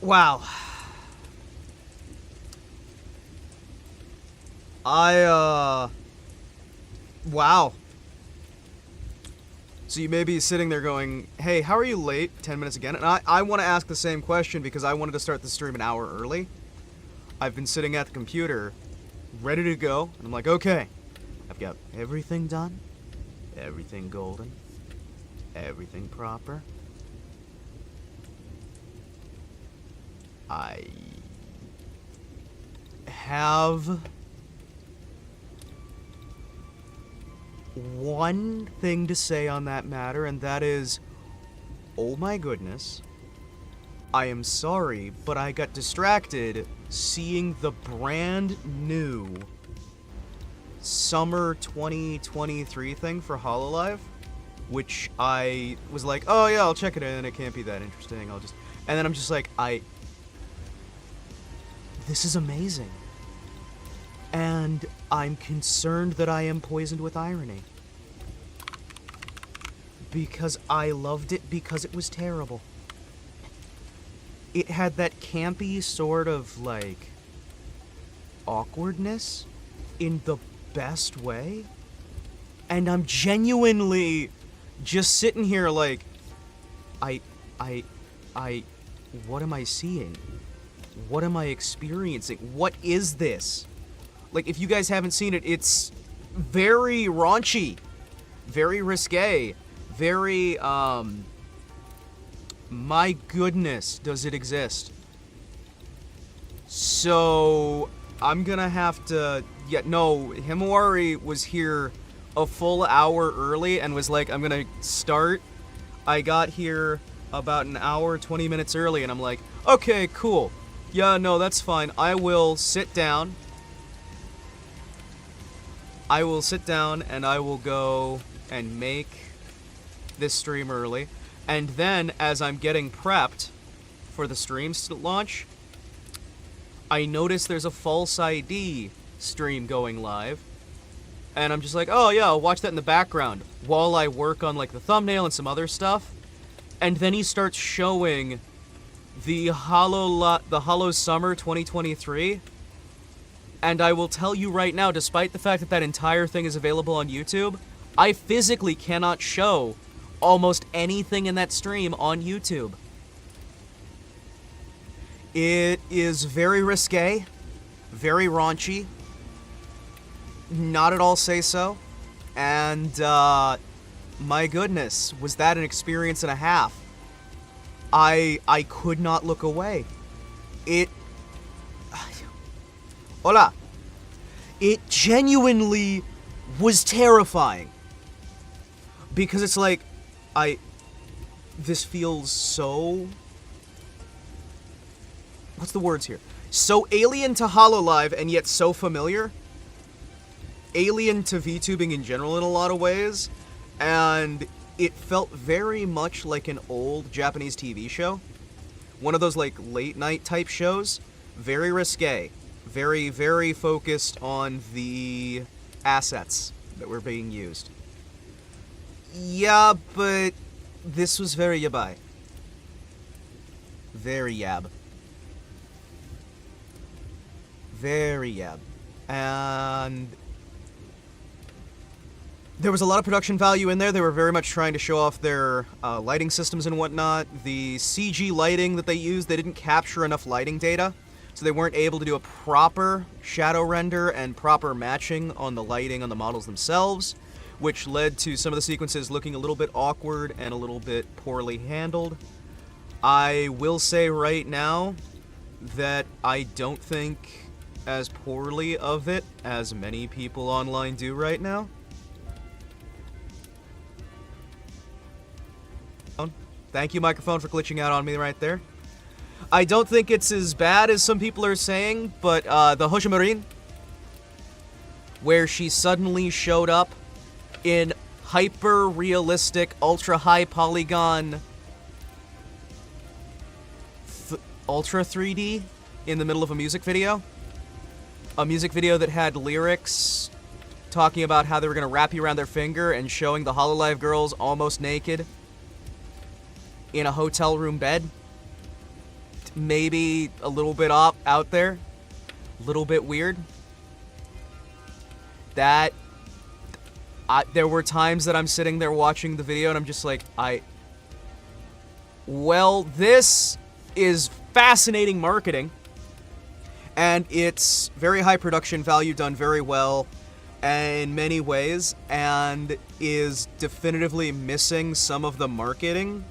Wow. Wow. So you may be sitting there going, hey, how are you late? 10 minutes again? And I want to ask the same question because I wanted to start the stream an hour early. I've been sitting at the computer, ready to go, and I'm like, okay, I've got everything done, everything golden, everything proper. I have one thing to say on that matter, and that is, oh my goodness, I am sorry, but I got distracted seeing the brand new summer 2023 thing for HoloLive, which I was like, oh yeah, I'll check it in, it can't be that interesting, and then I'm just like, this is amazing. And I'm concerned that I am poisoned with irony. Because I loved it because it was terrible. It had that campy sort of, like, awkwardness in the best way. And I'm genuinely just sitting here like, what am I seeing? What am I experiencing? What is this? Like, if you guys haven't seen it, it's very raunchy, very risque, very, my goodness, does it exist? So, I'm gonna have to, no, Himawari was here a full hour early and was like, I'm gonna start. I got here about an hour, 20 minutes early, and I'm like, okay, cool. Yeah, no, that's fine. I will sit down. I will sit down and I will go and make this stream early. And then, as I'm getting prepped for the streams to launch, I notice there's a false ID stream going live. And I'm just like, oh yeah, I'll watch that in the background while I work on like the thumbnail and some other stuff. And then he starts showing the Holo Summer 2023. And I will tell you right now, despite the fact that that entire thing is available on YouTube, I physically cannot show almost anything in that stream on YouTube. It is very risque, very raunchy, not at all say so, and my goodness, was that an experience and a half. I could not look away. Hola. It genuinely was terrifying. Because it's like, this feels so... What's the words here? So alien to HoloLive and yet so familiar. Alien to VTubing in general in a lot of ways. And it felt very much like an old Japanese TV show. One of those like late night type shows. Very risque. Very, very focused on the assets that were being used. Yeah, but this was very yabai. Very yab. Very yab. And there was a lot of production value in there. They were very much trying to show off their lighting systems and whatnot. The CG lighting that they used, they didn't capture enough lighting data. So they weren't able to do a proper shadow render and proper matching on the lighting on the models themselves, which led to some of the sequences looking a little bit awkward and a little bit poorly handled. I will say right now that I don't think as poorly of it as many people online do right now. Thank you, microphone, for glitching out on me right there. I don't think it's as bad as some people are saying, but the Hoshimarin, where she suddenly showed up in hyper-realistic, ultra-high polygon, ultra 3D in the middle of a music video. A music video that had lyrics talking about how they were going to wrap you around their finger and showing the HoloLive girls almost naked in a hotel room bed. maybe a little bit out there, a little bit weird. That there were times that I'm sitting there watching the video and I'm just like, well, this is fascinating marketing, and it's very high production value, done very well in many ways, and is definitively missing some of the marketing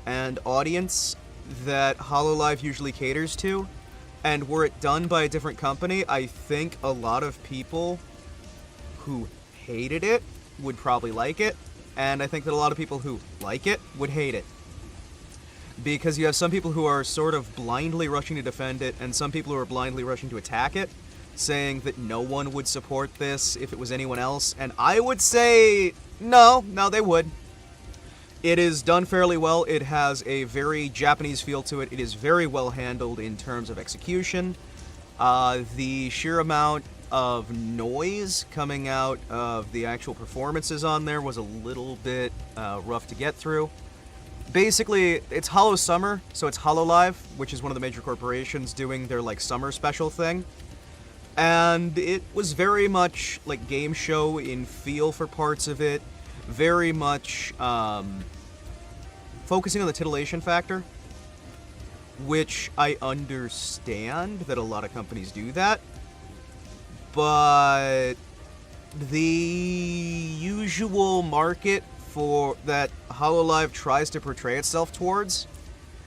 and audience that HoloLive usually caters to. And were it done by a different company, I think a lot of people who hated it would probably like it, and I think that a lot of people who like it would hate it. Because you have some people who are sort of blindly rushing to defend it, and some people who are blindly rushing to attack it, saying that no one would support this if it was anyone else, and I would say, no, they would. It is done fairly well. It has a very Japanese feel to it. It is very well handled in terms of execution. The sheer amount of noise coming out of the actual performances on there was a little bit rough to get through. Basically, it's Hollow Summer, so it's HoloLive, which is one of the major corporations doing their, like, summer special thing. And it was very much, like, game show in feel for parts of it. Very much, focusing on the titillation factor, which I understand that a lot of companies do that. But the usual market for that HoloLive tries to portray itself towards,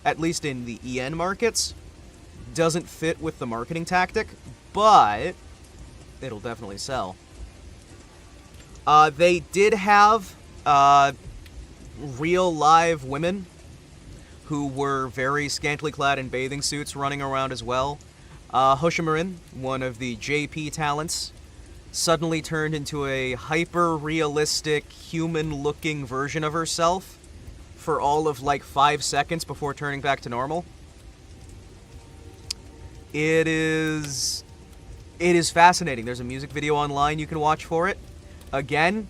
at least in the EN markets, doesn't fit with the marketing tactic, but it'll definitely sell. They did have real live women who were very scantily clad in bathing suits running around as well. Hoshimarin, one of the JP talents, suddenly turned into a hyper-realistic, human-looking version of herself for all of, like, 5 seconds before turning back to normal. It is fascinating. There's a music video online you can watch for it. Again,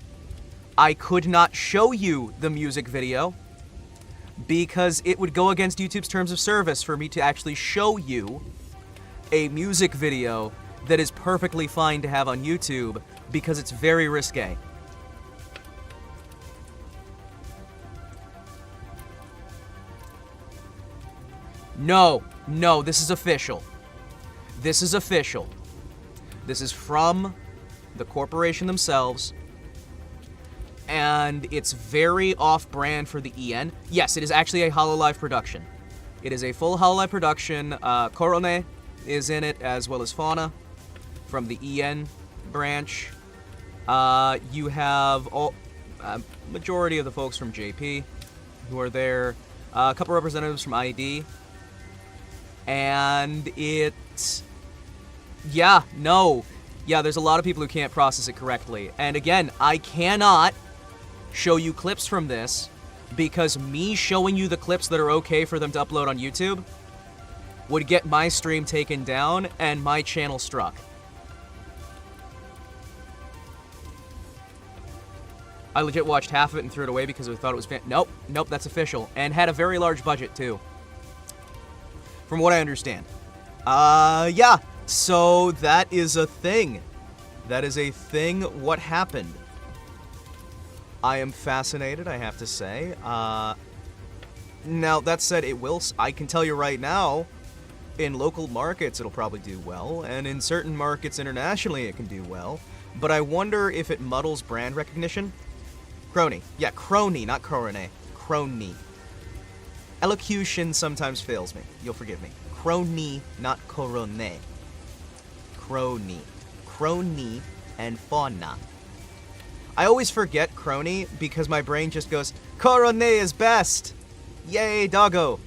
I could not show you the music video because it would go against YouTube's terms of service for me to actually show you a music video that is perfectly fine to have on YouTube because it's very risque. No, this is official. This is official. This is from the corporation themselves, and it's very off-brand for the EN. Yes, it is actually a HoloLive production. It is a full HoloLive production. Korone is in it, as well as Fauna from the EN branch. You have all majority of the folks from JP who are there. A couple representatives from ID. And there's a lot of people who can't process it correctly. And again, I cannot show you clips from this because me showing you the clips that are okay for them to upload on YouTube would get my stream taken down and my channel struck. I legit watched half of it and threw it away because I thought it was Nope, that's official. And had a very large budget, too. From what I understand. So that is a thing. That is a thing. What happened? I am fascinated, I have to say. Now, that said, I can tell you right now, in local markets, it'll probably do well, and in certain markets internationally, it can do well. But I wonder if it muddles brand recognition. Crony. Yeah, crony, not corone. Crony. Elocution sometimes fails me. You'll forgive me. Crony, not corone. Crony. Crony and fauna. I always forget crony because my brain just goes, Corone is best! Yay, doggo!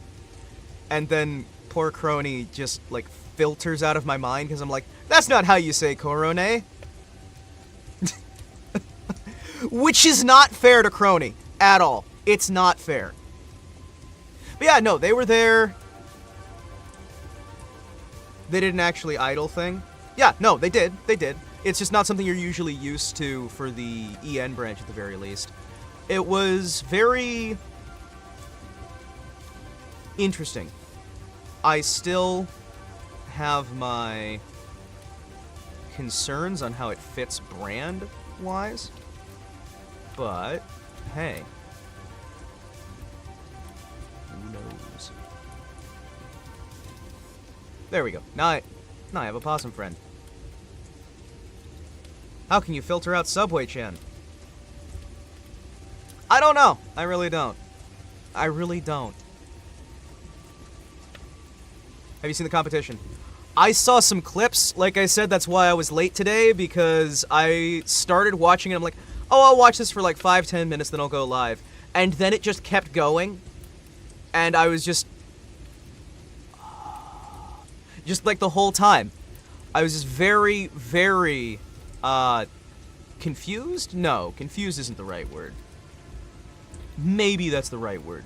And then poor crony just, like, filters out of my mind because I'm like, that's not how you say corone! Which is not fair to crony. At all. It's not fair. But yeah, no, they were there. They did an actually idle thing. Yeah, no, they did. They did. It's just not something you're usually used to for the EN branch at the very least. It was very interesting. I still have my concerns on how it fits brand-wise, but hey, who knows? There we go. Now I have a possum friend. How can you filter out Subway-chan? I don't know. I really don't. I really don't. Have you seen the competition? I saw some clips. Like I said, that's why I was late today, because I started watching it. I'm like, oh, I'll watch this for like 5-10 minutes, then I'll go live. And then it just kept going. And I was just like the whole time. I was just very, very, confused? No, confused isn't the right word. Maybe that's the right word.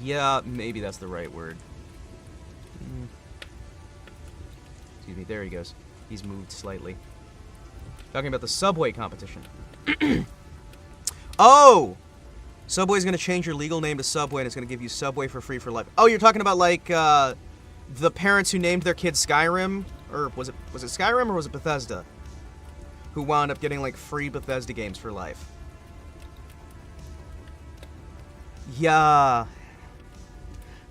Yeah, maybe that's the right word. Excuse me, there he goes. He's moved slightly. Talking about the Subway competition. Oh! Subway's gonna change your legal name to Subway, and it's gonna give you Subway for free for life. Oh, you're talking about, like, the parents who named their kid Skyrim? Or was it Skyrim or was it Bethesda? Who wound up getting, like, free Bethesda games for life. Yeah.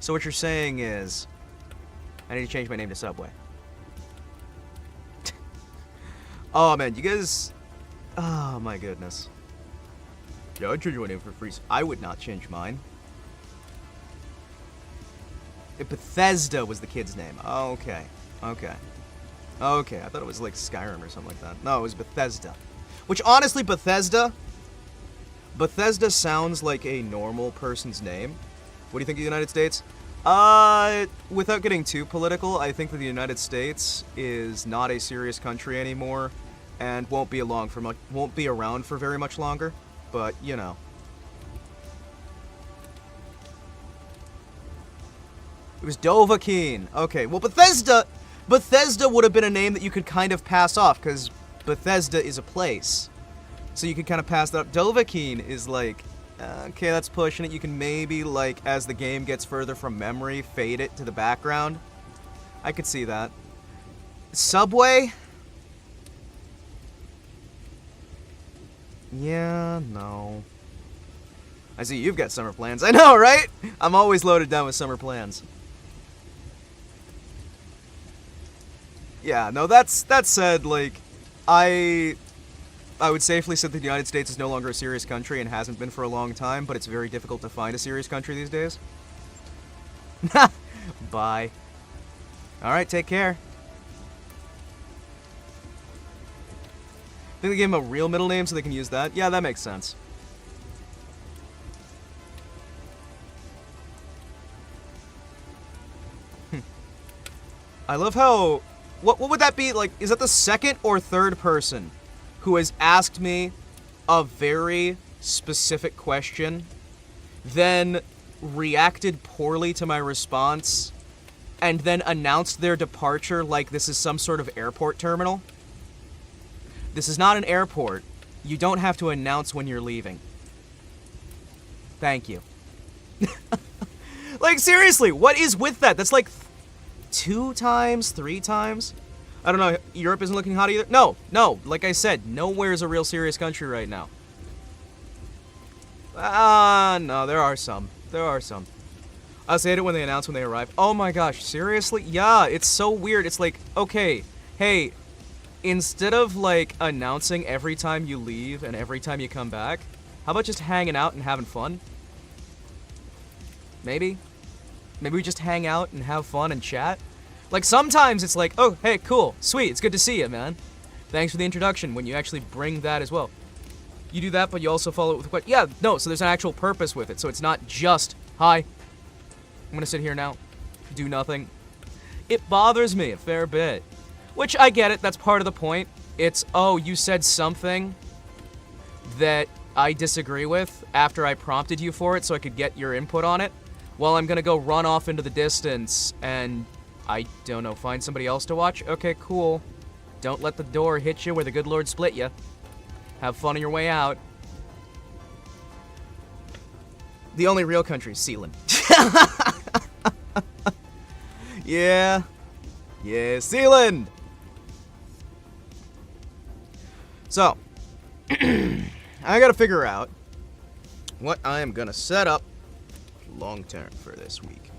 So what you're saying is, I need to change my name to Subway. Oh, man, you guys... Oh, my goodness. Yeah, I'd change my name for free. I would not change mine. Bethesda was the kid's name. Okay. Okay. Okay, I thought it was like Skyrim or something like that. No, it was Bethesda. Which, honestly, Bethesda sounds like a normal person's name. What do you think of the United States? Without getting too political, I think that the United States is not a serious country anymore, and won't be around for very much longer. But, you know. It was Dovahkiin. Okay, well, Bethesda would have been a name that you could kind of pass off, because Bethesda is a place. So you could kind of pass that up. Dovahkiin is like, okay, that's pushing it. You can maybe, like, as the game gets further from memory, fade it to the background. I could see that. Subway? Yeah, no. I see you've got summer plans. I know, right? I'm always loaded down with summer plans. Yeah, no, that said, like, I would safely say that the United States is no longer a serious country and hasn't been for a long time, but it's very difficult to find a serious country these days. Bye. Alright, take care. Think they gave him a real middle name so they can use that? Yeah, that makes sense. I love how... What would that be? Like, is that the second or third person who has asked me a very specific question, then reacted poorly to my response, and then announced their departure like this is some sort of airport terminal? This is not an airport. You don't have to announce when you're leaving. Thank you. Like, seriously, what is with that? That's like 2 times, 3 times? I don't know, Europe isn't looking hot either? No, like I said, nowhere is a real serious country right now. No, there are some. I hate it when they announce when they arrive. Oh my gosh, seriously? Yeah, it's so weird. It's like, okay, hey, instead of, like, announcing every time you leave and every time you come back, how about just hanging out and having fun? Maybe? Maybe we just hang out and have fun and chat? Like, sometimes it's like, oh, hey, cool, sweet, it's good to see you, man. Thanks for the introduction, when you actually bring that as well. You do that, but you also follow it with a question. Yeah, no, so there's an actual purpose with it, so it's not just, hi, I'm gonna sit here now, do nothing. It bothers me a fair bit. Which, I get it, that's part of the point. It's, oh, you said something that I disagree with after I prompted you for it so I could get your input on it. Well, I'm gonna go run off into the distance and, I don't know, find somebody else to watch? Okay, cool. Don't let the door hit you where the good Lord split you. Have fun on your way out. The only real country is Sealand. Yeah. Yeah, Sealand! So, I gotta figure out what I am gonna set up long term for this week.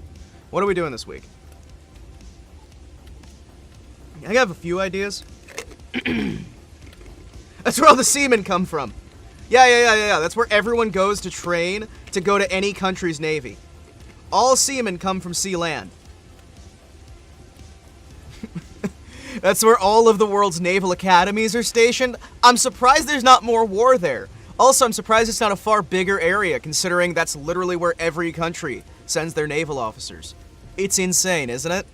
What are we doing this week? I have a few ideas. That's where all the seamen come from. Yeah. That's where everyone goes to train to go to any country's navy. All seamen come from sea land. That's where all of the world's naval academies are stationed. I'm surprised there's not more war there. Also, I'm surprised it's not a far bigger area, considering that's literally where every country sends their naval officers. It's insane, isn't it?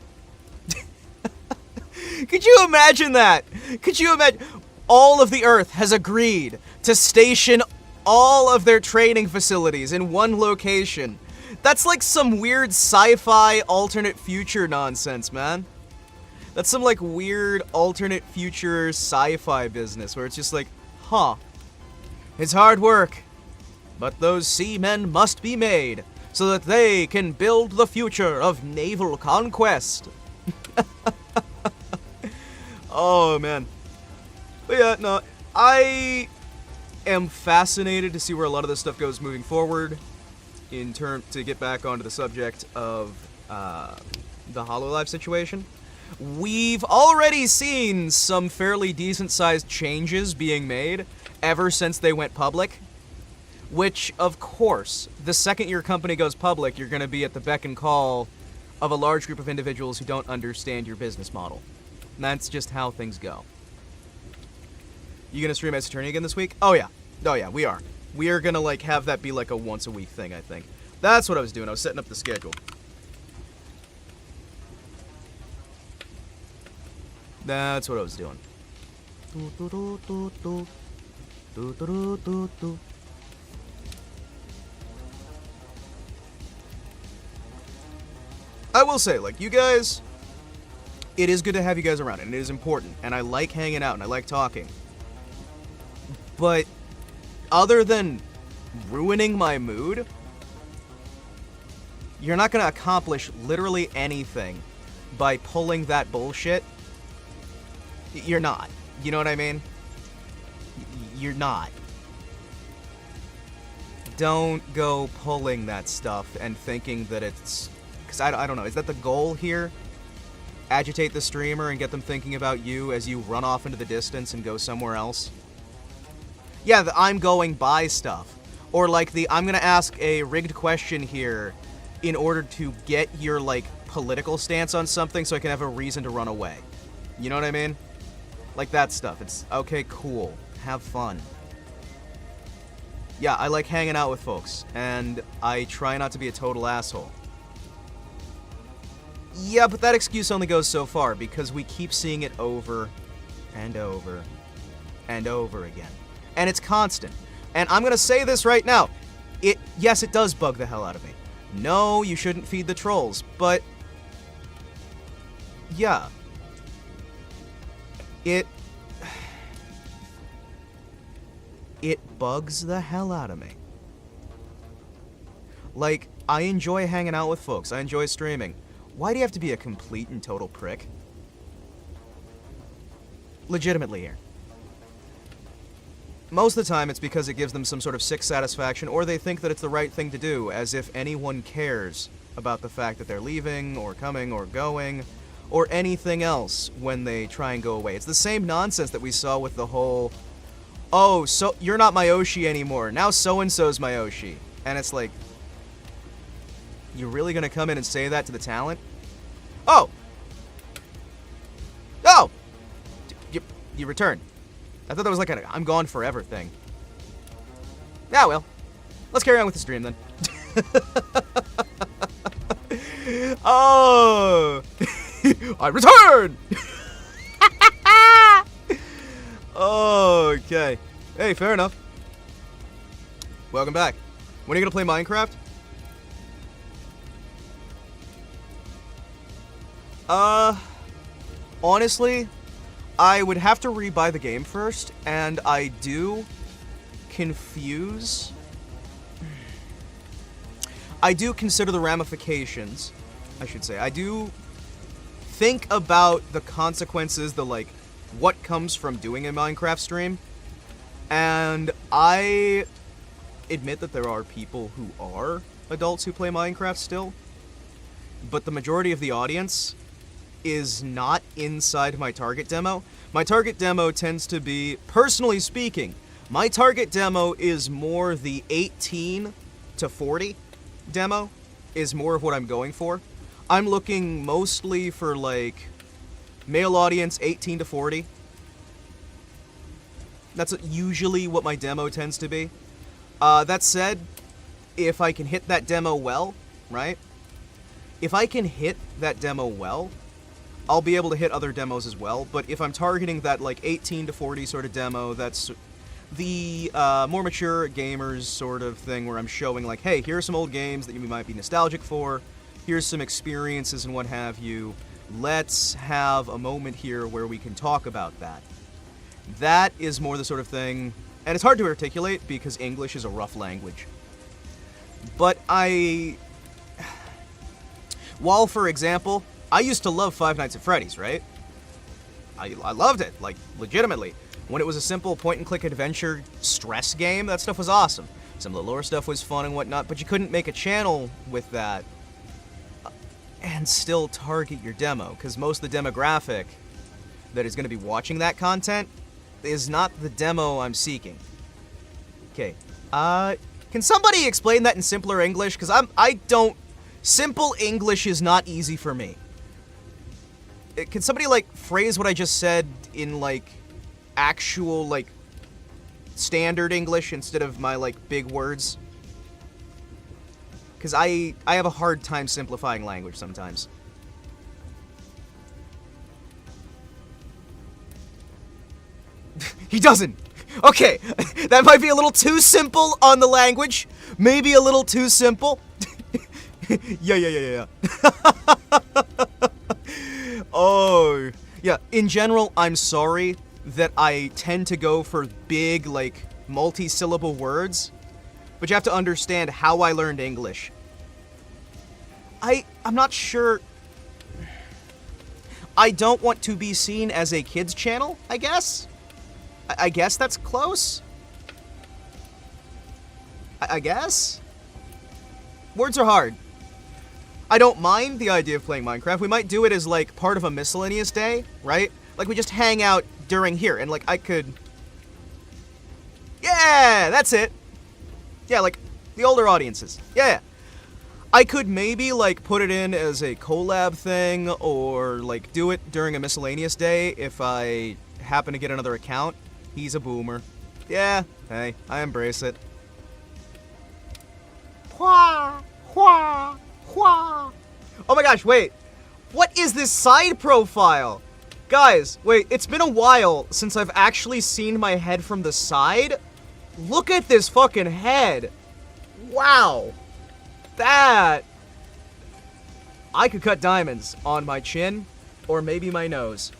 Could you imagine that? Could you imagine? All of the Earth has agreed to station all of their training facilities in one location. That's like some weird sci-fi alternate future nonsense, man. That's some like weird alternate future sci-fi business where it's just like, huh, it's hard work, but those seamen must be made so that they can build the future of naval conquest. Oh, man. But yeah, no, I am fascinated to see where a lot of this stuff goes moving forward to get back onto the subject of the HoloLive situation. We've already seen some fairly decent-sized changes being made ever since they went public, which, of course, the second your company goes public, you're going to be at the beck and call of a large group of individuals who don't understand your business model. And that's just how things go. You gonna stream Ace Attorney again this week? Oh yeah, we are. We are gonna like have that be like a once-a-week thing, I think. That's what I was doing. I was setting up the schedule. That's what I was doing. I will say, like, you guys, it is good to have you guys around, and it is important, and I like hanging out, and I like talking. But other than ruining my mood, you're not going to accomplish literally anything by pulling that bullshit. You're not. You know what I mean? You're not. Don't go pulling that stuff and thinking that it's... Because I don't know. Is that the goal here? Agitate the streamer and get them thinking about you as you run off into the distance and go somewhere else? Yeah, the I'm going by stuff. Or like the I'm gonna ask a rigged question here in order to get your, like, political stance on something so I can have a reason to run away. You know what I mean? Like that stuff. It's, okay, cool. Have fun. Yeah, I like hanging out with folks, and I try not to be a total asshole. Yeah, but that excuse only goes so far, because we keep seeing it over and over and over again. And it's constant. And I'm gonna say this right now. Yes, it does bug the hell out of me. No, you shouldn't feed the trolls, but... yeah. It bugs the hell out of me. Like, I enjoy hanging out with folks. I enjoy streaming. Why do you have to be a complete and total prick? Legitimately here. Most of the time, it's because it gives them some sort of sick satisfaction, or they think that it's the right thing to do, as if anyone cares about the fact that they're leaving, or coming, or going, or anything else when they try and go away. It's the same nonsense that we saw with the whole, oh, so you're not my Oshi anymore, now so-and-so's my Oshi. And it's like, you're really gonna come in and say that to the talent? Oh! Oh! You returned. I thought that was like an I'm gone forever thing. Yeah, well. Let's carry on with the stream then. Oh! I return! Okay. Hey, fair enough. Welcome back. When are you gonna play Minecraft? Honestly, I would have to rebuy the game first, and I do confuse I do consider the ramifications, I should say. I do think about the consequences, the, like, what comes from doing a Minecraft stream. And I admit that there are people who are adults who play Minecraft still. But the majority of the audience is not inside my target demo. My target demo tends to be, personally speaking, my target demo is more the 18 to 40 demo, is more of what I'm going for. I'm looking mostly for, like, male audience 18 to 40. That's usually what my demo tends to be. That said, if I can hit that demo well, right? If I can hit that demo well, I'll be able to hit other demos as well. But if I'm targeting that, like, 18 to 40 sort of demo, that's the more mature gamers sort of thing where I'm showing, like, hey, here are some old games that you might be nostalgic for. Here's some experiences and what have you. Let's have a moment here where we can talk about that. That is more the sort of thing, and it's hard to articulate because English is a rough language. But while, for example, I used to love Five Nights at Freddy's, right? I loved it, like, legitimately. When it was a simple point-and-click adventure stress game, that stuff was awesome. Some of the lore stuff was fun and whatnot, but you couldn't make a channel with that and still target your demo, because most of the demographic that is going to be watching that content is not the demo I'm seeking. Okay, can somebody explain that in simpler English? Because simple English is not easy for me. Can somebody, like, phrase what I just said in, like, actual, like, standard English instead of my, like, big words? Because I have a hard time simplifying language sometimes. He doesn't! Okay, that might be a little too simple on the language. Maybe a little too simple. Yeah. Oh, yeah, in general, I'm sorry that I tend to go for big, like, multi-syllable words, but you have to understand how I learned English. I'm not sure. I don't want to be seen as a kids channel, I guess? I guess that's close? I guess? Words are hard. I don't mind the idea of playing Minecraft. We might do it as, like, part of a miscellaneous day, right? Like, we just hang out during here, and, like, I could... Yeah, that's it. Yeah, like, the older audiences. Yeah. I could maybe, like, put it in as a collab thing, or, like, do it during a miscellaneous day if I happen to get another account. He's a boomer. Yeah, hey, I embrace it. Hua, hua, hua. Oh my gosh, wait. What is this side profile? Guys, wait, it's been a while since I've actually seen my head from the side. Look at this fucking head. Wow. That... I could cut diamonds on my chin, or maybe my nose.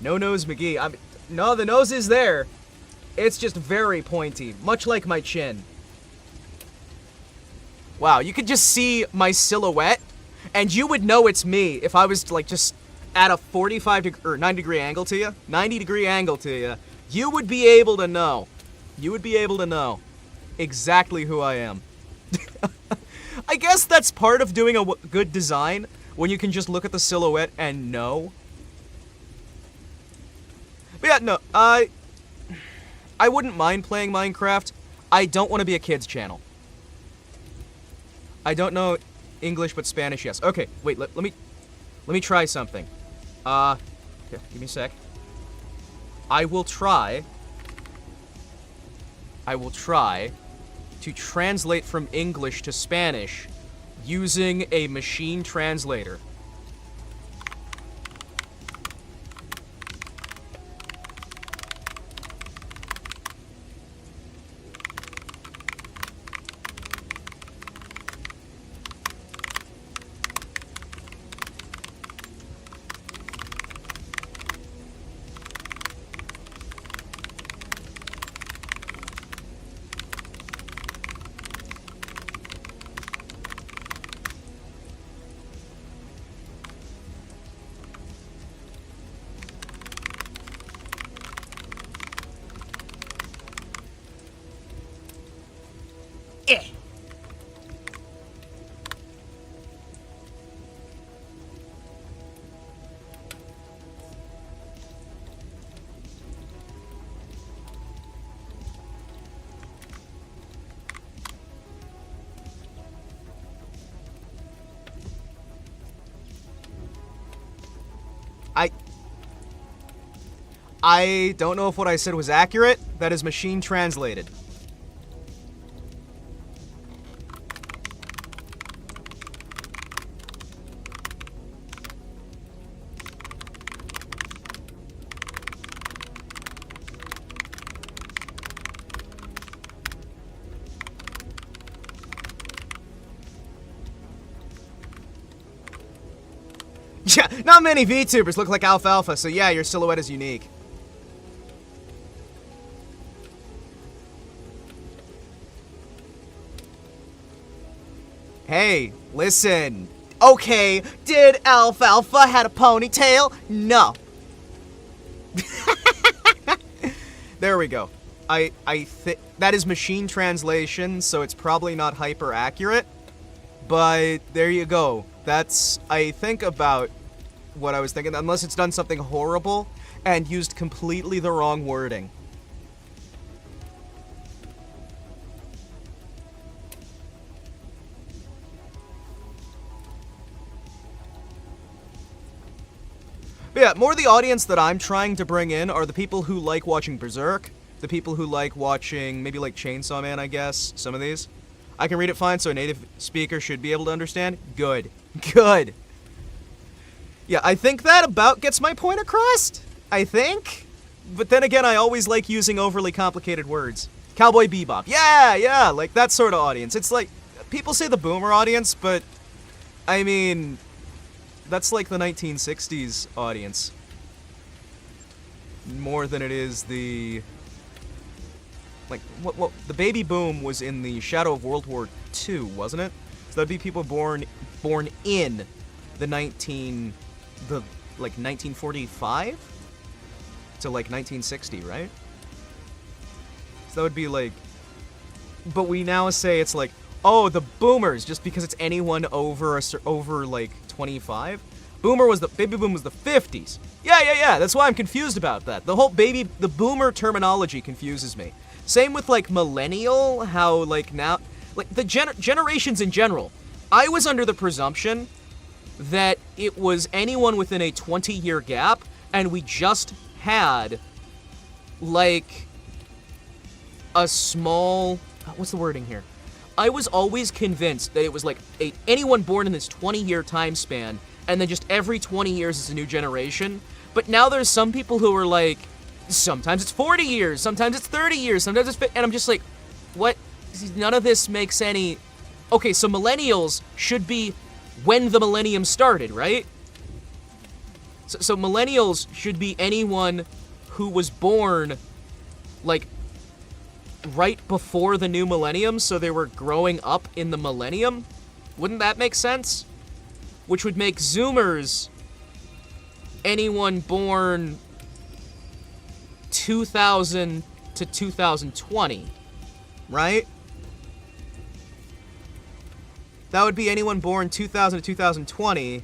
No nose McGee. No, the nose is there. It's just very pointy, much like my chin. Wow, you could just see my silhouette, and you would know it's me if I was, like, just at a 90-degree angle to you. 90-degree angle to you. You would be able to know. You would be able to know exactly who I am. I guess that's part of doing a good design, when you can just look at the silhouette and know. But yeah, no, I wouldn't mind playing Minecraft. I don't want to be a kids channel. I don't know English, but Spanish, yes. Okay, wait, let me try something. Okay, give me a sec. I will try to translate from English to Spanish using a machine translator. Eh. I don't know if what I said was accurate. That is machine translated. Yeah, not many VTubers look like Alfalfa, so yeah, your silhouette is unique. Hey, listen. Okay, did Alfalfa had a ponytail? No. There we go. I think that is machine translation, so it's probably not hyper accurate. But there you go. That's, I think, about what I was thinking, unless it's done something horrible and used completely the wrong wording. But yeah, more the audience that I'm trying to bring in are the people who like watching Berserk, the people who like watching, maybe like Chainsaw Man, I guess, some of these. I can read it fine, so a native speaker should be able to understand. Good. Good. Yeah, I think that about gets my point across, I think. But then again, I always like using overly complicated words. Cowboy Bebop. Yeah, like that sort of audience. It's like, people say the boomer audience, but, I mean, that's like the 1960s audience. More than it is the... Like, what the baby boom was in the shadow of World War II, wasn't it? So that'd be people born in the 1945 to like 1960, right? So that would be like, but we now say it's like, oh, the boomers, just because it's anyone over like 25. Baby boom was the 50s. Yeah. That's why I'm confused about that. The whole the boomer terminology confuses me. Same with like millennial, how like now, like the generations in general. I was under the presumption that it was anyone within a 20-year gap, and we just had like a small, what's the wording here? I was always convinced that it was like anyone born in this 20-year time span, and then just every 20 years is a new generation. But now there's some people who are like, sometimes it's 40 years, sometimes it's 30 years, sometimes it's 50, and I'm just like, what? None of this makes any... Okay, so millennials should be when the millennium started, right? So millennials should be anyone who was born, like, right before the new millennium, so they were growing up in the millennium? Wouldn't that make sense? Which would make Zoomers anyone born 2000 to 2020, right? That would be anyone born 2000 to 2020,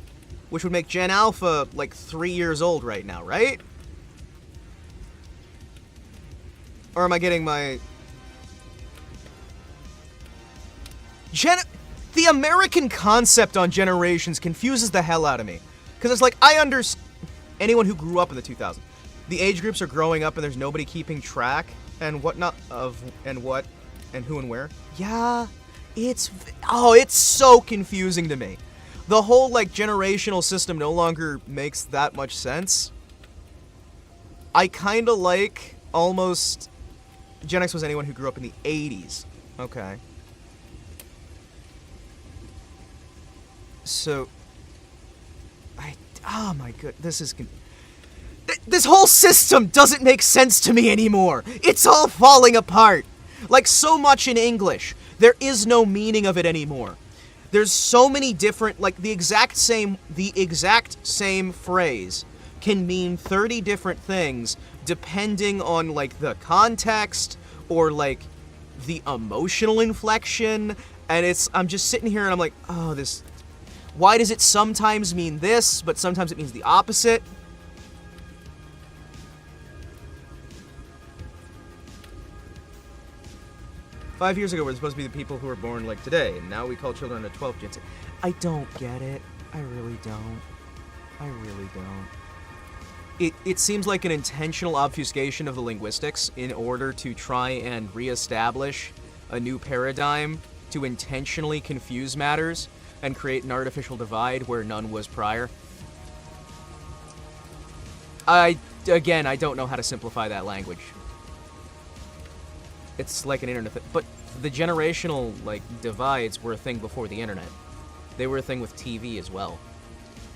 which would make Gen Alpha like 3 years old right now, right? Or am I getting my... The American concept on generations confuses the hell out of me. Because it's like, I understand anyone who grew up in the 2000s. The age groups are growing up and there's nobody keeping track and whatnot of and what and who and where. Yeah, it's so confusing to me. The whole like generational system no longer makes that much sense. I kind of like almost Gen X was anyone who grew up in the 80s. Okay. So oh my god, this is this whole system doesn't make sense to me anymore. It's all falling apart. Like so much in English, there is no meaning of it anymore. There's so many different, like the exact same phrase can mean 30 different things depending on like the context or like the emotional inflection, and I'm just sitting here and I'm like, oh, why does it sometimes mean this, but sometimes it means the opposite? "5 years ago, we're supposed to be the people who were born like today, and now we call children a 12th gen." I don't get it. I really don't. I really don't. It seems like an intentional obfuscation of the linguistics in order to try and reestablish a new paradigm to intentionally confuse matters and create an artificial divide where none was prior. Again, I don't know how to simplify that language. It's like an internet thing. But the generational, like, divides were a thing before the internet. They were a thing with TV as well.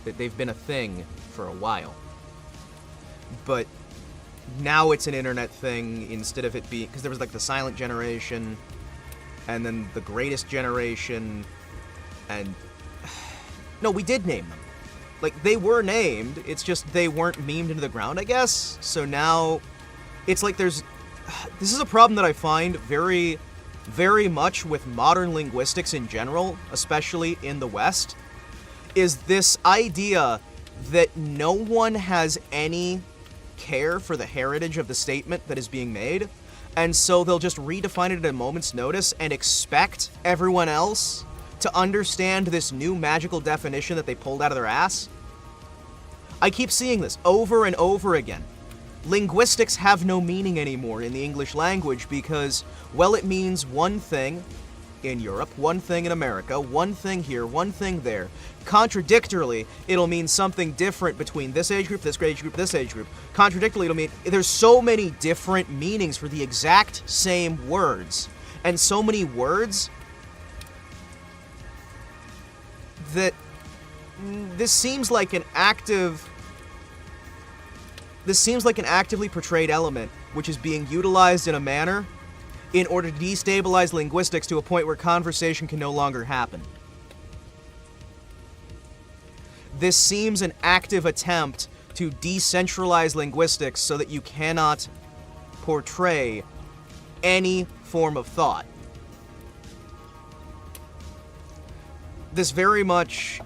They've been a thing for a while. But now it's an internet thing instead of it being... Because there was, like, the silent generation, and then the greatest generation, and... No, we did name them. Like, they were named, it's just they weren't memed into the ground, I guess? So now, it's like there's... This is a problem that I find very, very much with modern linguistics in general, especially in the West, is this idea that no one has any care for the heritage of the statement that is being made, and so they'll just redefine it at a moment's notice and expect everyone else to understand this new magical definition that they pulled out of their ass. I keep seeing this over and over again. Linguistics have no meaning anymore in the English language because, well, it means one thing in Europe, one thing in America, one thing here, one thing there. Contradictorily, it'll mean something different between this age group, this age group, this age group. Contradictorily, it'll mean... There's so many different meanings for the exact same words, and so many words that this seems like an actively portrayed element which is being utilized in a manner in order to destabilize linguistics to a point where conversation can no longer happen. This seems an active attempt to decentralize linguistics so that you cannot portray any form of thought. This very much...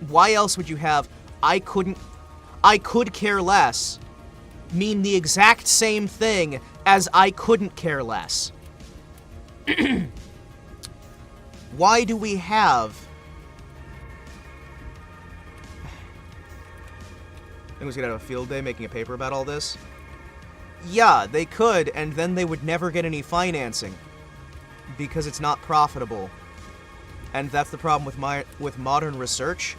Why else would you have I could care less mean the exact same thing as I couldn't care less? Why do we have... Linguists gonna have a field day making a paper about all this? Yeah, they could, and then they would never get any financing because it's not profitable. And that's the problem with modern research.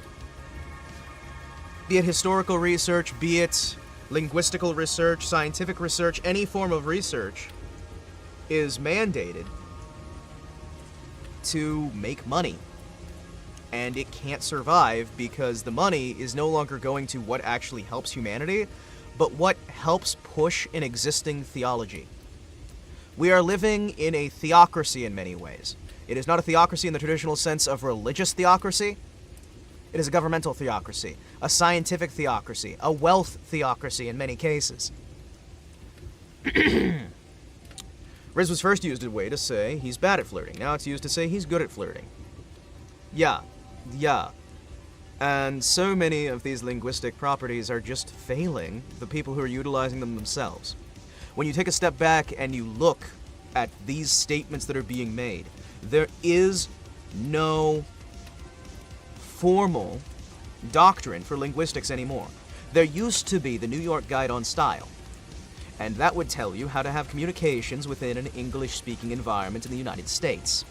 Be it historical research, be it linguistical research, scientific research, any form of research is mandated to make money. And it can't survive because the money is no longer going to what actually helps humanity, but what helps push an existing theology. We are living in a theocracy in many ways. It is not a theocracy in the traditional sense of religious theocracy. It is a governmental theocracy, a scientific theocracy, a wealth theocracy in many cases. Riz was first used as a way to say he's bad at flirting. Now it's used to say he's good at flirting. Yeah. And so many of these linguistic properties are just failing the people who are utilizing them themselves. When you take a step back and you look at these statements that are being made, there is no formal doctrine for linguistics anymore. There used to be the New York Guide on Style, and that would tell you how to have communications within an English-speaking environment in the United States.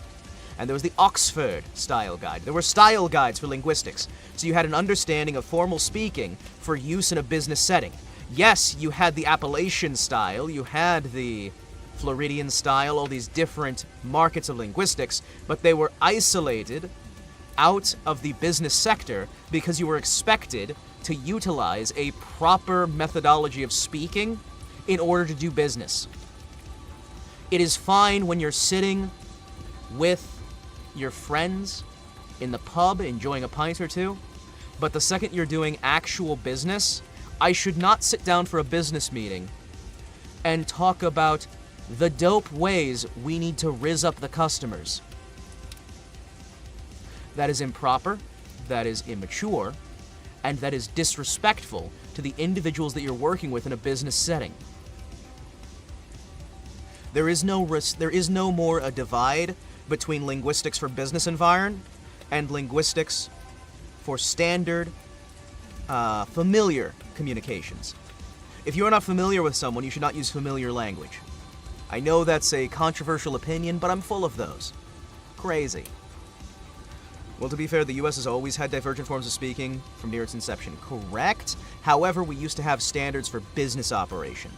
And there was the Oxford Style Guide. There were style guides for linguistics, so you had an understanding of formal speaking for use in a business setting. Yes, you had the Appalachian style, you had the Floridian style, all these different markets of linguistics, but they were isolated out of the business sector because you were expected to utilize a proper methodology of speaking in order to do business. It is fine when you're sitting with your friends in the pub enjoying a pint or two, but the second you're doing actual business, I should not sit down for a business meeting and talk about the dope ways we need to rizz up the customers. That is improper, that is immature, and that is disrespectful to the individuals that you're working with in a business setting. There is no more a divide between linguistics for business environment and linguistics for standard, familiar communications. If you're not familiar with someone, you should not use familiar language. I know that's a controversial opinion, but I'm full of those. Crazy. Well, to be fair, the US has always had divergent forms of speaking from near its inception, correct? However, we used to have standards for business operation.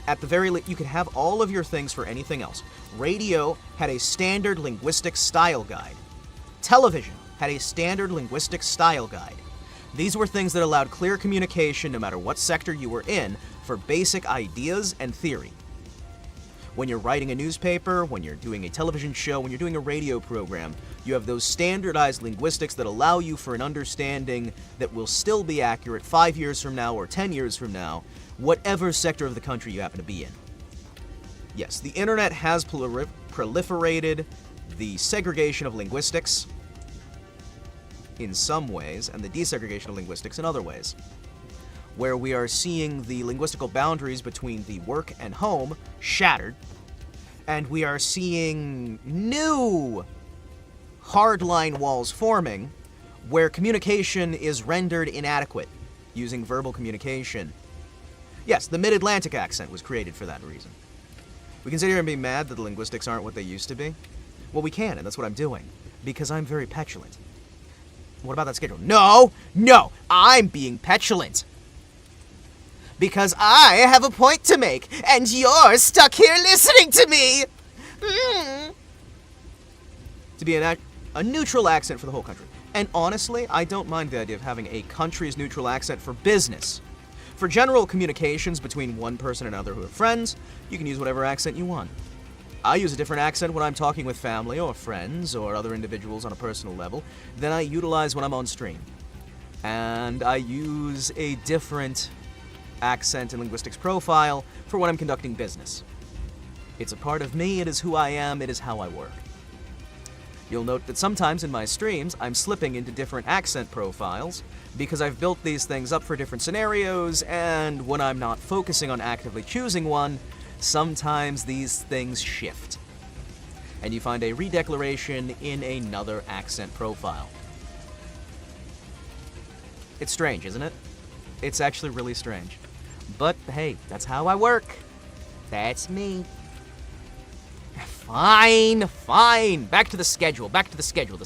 At the very least, you could have all of your things for anything else. Radio had a standard linguistic style guide. Television had a standard linguistic style guide. These were things that allowed clear communication no matter what sector you were in for basic ideas and theory. When you're writing a newspaper, when you're doing a television show, when you're doing a radio program, you have those standardized linguistics that allow you for an understanding that will still be accurate 5 years from now or 10 years from now, whatever sector of the country you happen to be in. Yes, the internet has proliferated the segregation of linguistics in some ways, and the desegregation of linguistics in other ways, where we are seeing the linguistical boundaries between the work and home shattered, and we are seeing new hardline walls forming where communication is rendered inadequate using verbal communication. Yes, the Mid-Atlantic accent was created for that reason. We can sit here and be mad that the linguistics aren't what they used to be. Well, we can, and that's what I'm doing, because I'm very petulant. What about that schedule? No! I'm being petulant! Because I have a point to make, and you're stuck here listening to me! To be a neutral accent for the whole country. And honestly, I don't mind the idea of having a country's neutral accent for business. For general communications between one person and another who are friends, you can use whatever accent you want. I use a different accent when I'm talking with family or friends or other individuals on a personal level than I utilize when I'm on stream. And I use a different accent and linguistics profile for when I'm conducting business. It's a part of me, it is who I am, it is how I work. You'll note that sometimes in my streams, I'm slipping into different accent profiles because I've built these things up for different scenarios, and when I'm not focusing on actively choosing one, sometimes these things shift. And you find a redeclaration in another accent profile. It's strange, isn't it? It's actually really strange. But hey, that's how I work. That's me. Fine. Back to the schedule. The schedule.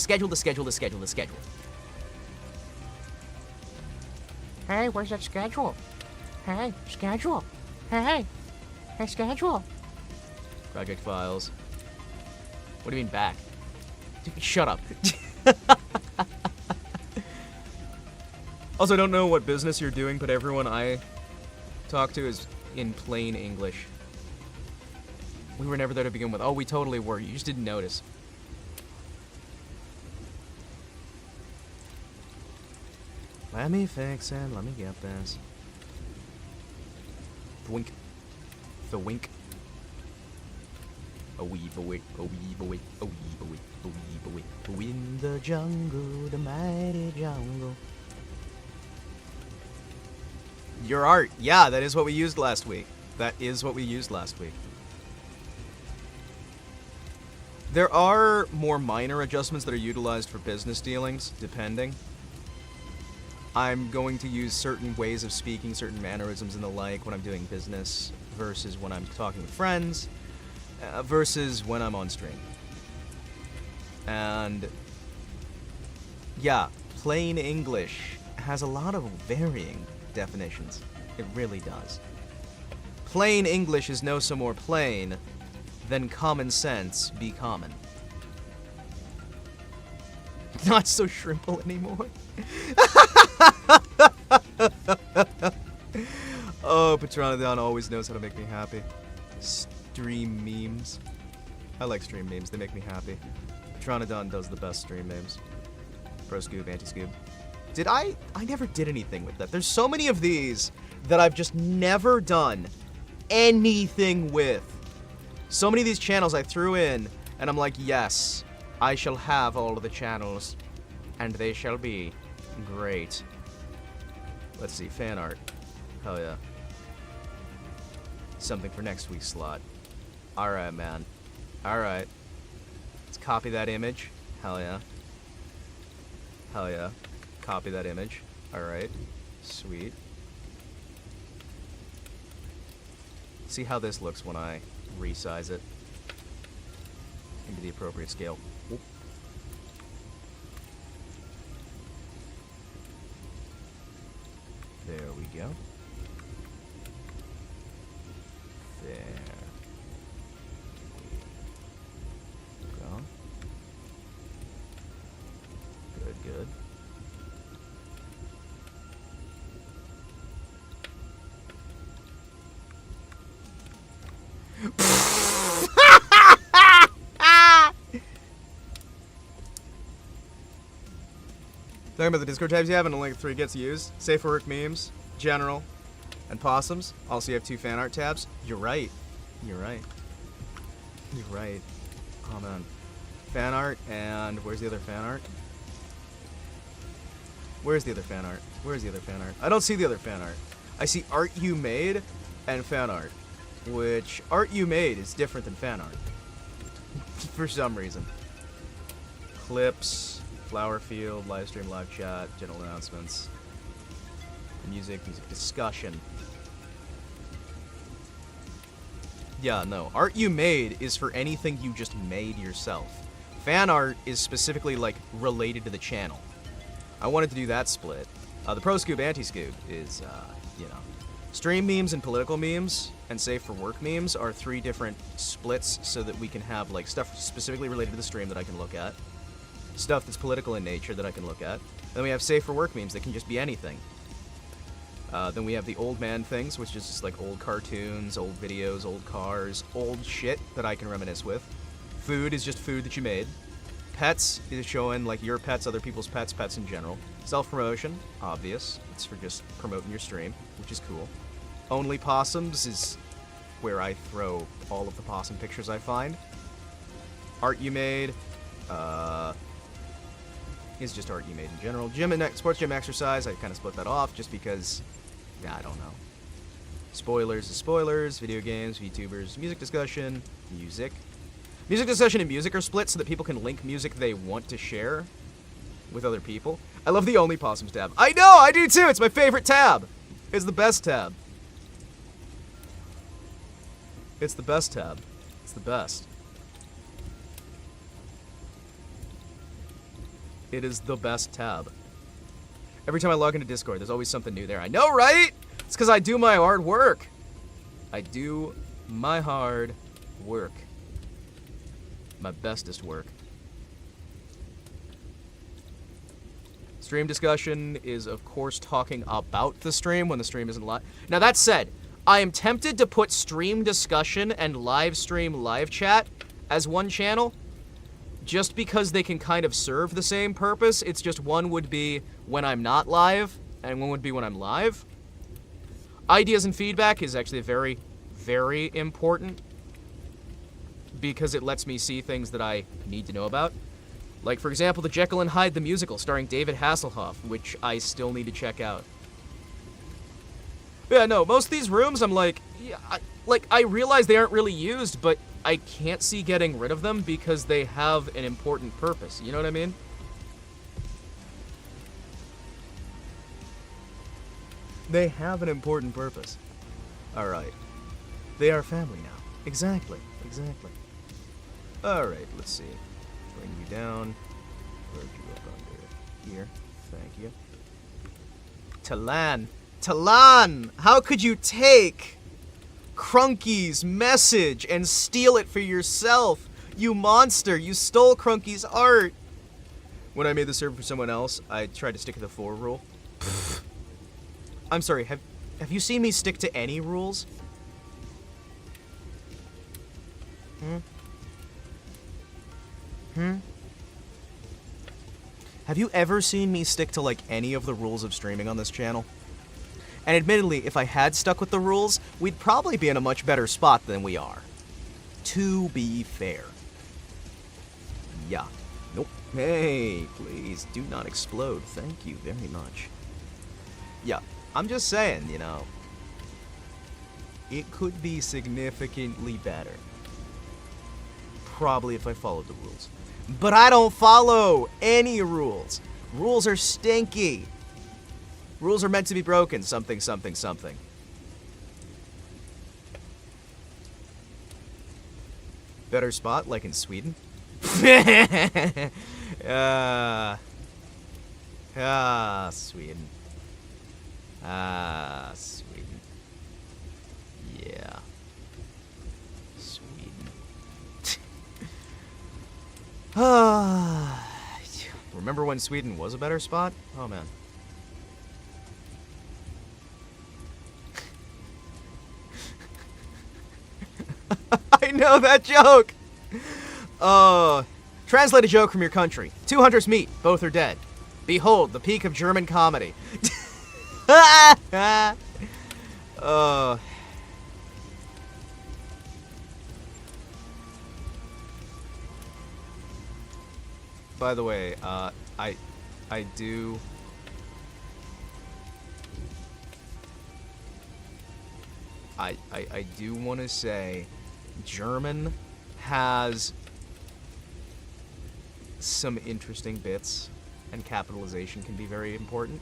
Hey, where's that schedule? Hey, schedule. Hey, schedule. Project files. What do you mean back? Shut up. Also, I don't know what business you're doing, but everyone I talk to is in plain English. We were never there to begin with. Oh, we totally were. You just didn't notice. Let me fix it. Let me get this. The wink. The wink. A weave away. A weave away. A weave away. A weave away. In the jungle, the mighty jungle. Your art. Yeah, that is what we used last week. There are more minor adjustments that are utilized for business dealings, depending. I'm going to use certain ways of speaking, certain mannerisms and the like when I'm doing business versus when I'm talking with friends, versus when I'm on stream. And yeah, plain English has a lot of varying definitions. It really does. Plain English is no so more plain than common sense be common. Not so shrimple anymore. Oh, Patronodon always knows how to make me happy. Stream memes. I like stream memes, they make me happy. Patronodon does the best stream memes. Pro Scoob, Anti-Scoob. I never did anything with that. There's so many of these that I've just never done anything with. So many of these channels I threw in, and I'm like, yes, I shall have all of the channels, and they shall be great. Let's see, fan art. Hell yeah. Something for next week's slot. Alright, man. Alright. Let's copy that image. Hell yeah. Hell yeah. Copy that image. Alright. Sweet. See how this looks when I resize it into the appropriate scale. Oop. There we go. There. Go. Good, good. Talking about the Discord tabs you have, and only 3 gets used. Safe for work memes, general, and possums. Also, you have 2 fan art tabs. You're right. You're right. You're right. Oh man. Fan art, and where's the other fan art? Where's the other fan art? Where's the other fan art? I don't see the other fan art. I see art you made and fan art, which art you made is different than fan art for some reason. Clips, flower field, live stream, live chat, general announcements, music discussion. Yeah, no. Art you made is for anything you just made yourself. Fan art is specifically, like, related to the channel. I wanted to do that split. The pro scoop, anti-scoop is, you know. Stream memes and political memes and safe for work memes are 3 different splits so that we can have, like, stuff specifically related to the stream that I can look at. Stuff that's political in nature that I can look at. Then we have safe for work memes that can just be anything. Then we have the old man things, which is just like old cartoons, old videos, old cars, old shit that I can reminisce with. Food is just food that you made. Pets is showing like your pets, other people's pets, pets in general. Self-promotion, obvious. It's for just promoting your stream, which is cool. Only possums is where I throw all of the possum pictures I find. Art you made, is just art you made in general. Gym and sports gym exercise, I kind of split that off just because, yeah, I don't know. Spoilers is spoilers, video games, VTubers, music discussion, music. Music discussion and music are split so that people can link music they want to share with other people. I love the Only Possums tab. I know, I do too! It's my favorite tab! It's the best tab. It's the best tab. It's the best. It is the best tab. Every time I log into Discord, there's always something new there. I know, right? It's because I do my hard work. I do my hard work. My bestest work. Stream discussion is, of course, talking about the stream when the stream isn't live. Now, that said, I am tempted to put stream discussion and live stream live chat as one channel, just because they can kind of serve the same purpose. It's just one would be when I'm not live, and one would be when I'm live. Ideas and feedback is actually very, very important, because it lets me see things that I need to know about. Like, for example, the Jekyll and Hyde the musical starring David Hasselhoff, which I still need to check out. Yeah, no, most of these rooms, I'm like, yeah, I realize they aren't really used, but I can't see getting rid of them because they have an important purpose. You know what I mean? They have an important purpose. Alright. They are family now. Exactly. Exactly. Alright, let's see. Bring you down. Load you up under here. Thank you. Talan! Talan! How could you take Crunky's message and steal it for yourself? You monster! You stole Crunky's art! When I made the server for someone else, I tried to stick to the 4 rule. I'm sorry, have you seen me stick to any rules? Have you ever seen me stick to, like, any of the rules of streaming on this channel? And admittedly, if I had stuck with the rules, we'd probably be in a much better spot than we are. To be fair. Yeah. Nope. Hey, please do not explode. Thank you very much. Yeah, I'm just saying, you know, it could be significantly better. Probably if I followed the rules. But I don't follow any rules. Rules are stinky. Rules are meant to be broken. Something, something, something. Better spot, like in Sweden? Sweden. Sweden. Yeah. Sweden. Remember when Sweden was a better spot? Oh, man. I know that joke! Translate a joke from your country. Two hunters meet. Both are dead. Behold, the peak of German comedy. By the way, I do... I do want to say German has some interesting bits, and capitalization can be very important.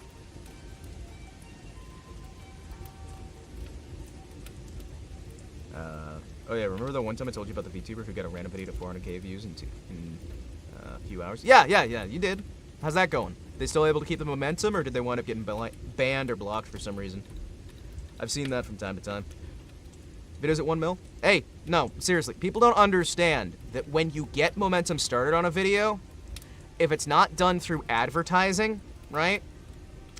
Oh yeah, remember the one time I told you about the VTuber who got a random video to 400k views in a few hours? Yeah, you did. How's that going? They still able to keep the momentum, or did they wind up getting banned or blocked for some reason? I've seen that from time to time. Videos at 1 mil? Hey, no, seriously, people don't understand that when you get momentum started on a video, if it's not done through advertising, right?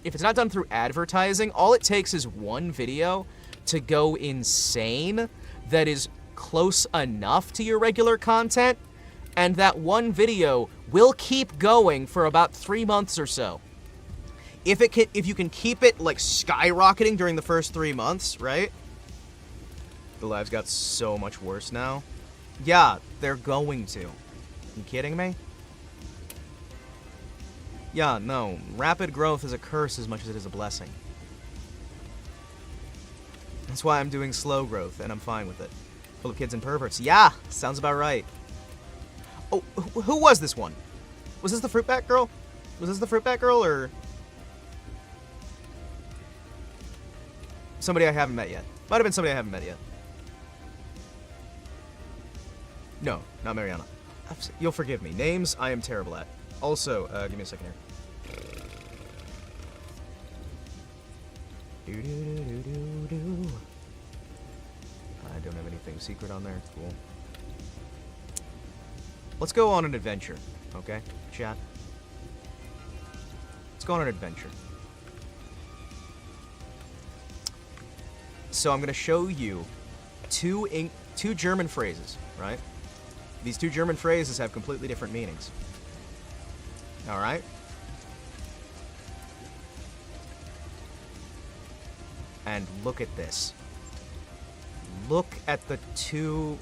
If it's not done through advertising, all it takes is one video to go insane that is close enough to your regular content, and that one video will keep going for about 3 months or so. If you can keep it like skyrocketing during the first 3 months, right? The lives got so much worse now. Yeah, they're going to. You kidding me? Yeah, no. Rapid growth is a curse as much as it is a blessing. That's why I'm doing slow growth, and I'm fine with it. Full of kids and perverts. Yeah, sounds about right. Oh, who was this one? Was this the fruit bat girl? Was this the fruit bat girl, or... somebody I haven't met yet? Might have been somebody I haven't met yet. No, not Mariana. You'll forgive me. Names, I am terrible at. Also, give me a second here. I don't have anything secret on there. Cool. Let's go on an adventure, okay, chat? Let's go on an adventure. So I'm going to show you two German phrases, right? These two German phrases have completely different meanings. All right? And look at this. Look at the two...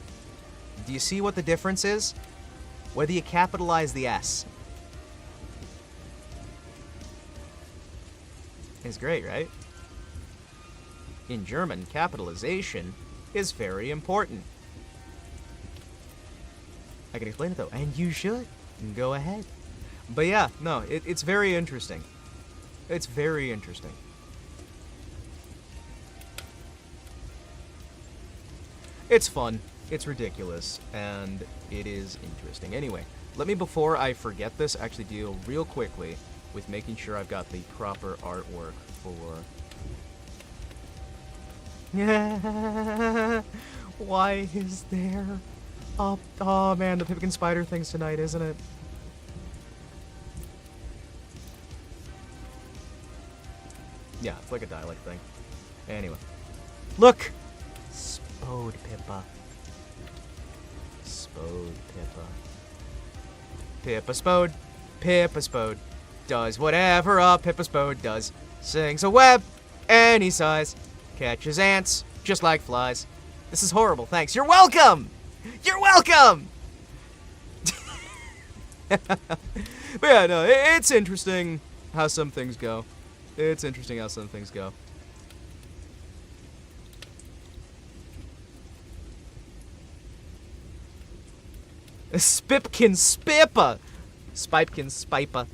Do you see what the difference is? Whether you capitalize the S. It's great, right? In German, capitalization is very important. I can explain it though, and you should. Go ahead. But yeah, no, it's very interesting. It's very interesting. It's fun, it's ridiculous, and it is interesting. Anyway, let me, before I forget this, actually deal real quickly with making sure I've got the proper artwork for... Why is there... Oh man, the Pipkin Spider thing's tonight, isn't it? Yeah, it's like a dialect thing. Anyway. Look! Spode Pippa. Spode Pippa. Pippa Spode. Pippa Spode. Does whatever a Pippa Spode does. Sings a web. And he sighs, catches ants, just like flies. This is horrible, thanks. You're welcome! You're welcome! But yeah, no, it's interesting how some things go. It's interesting how some things go. Spipkin Spippa! Spipkin Spipa.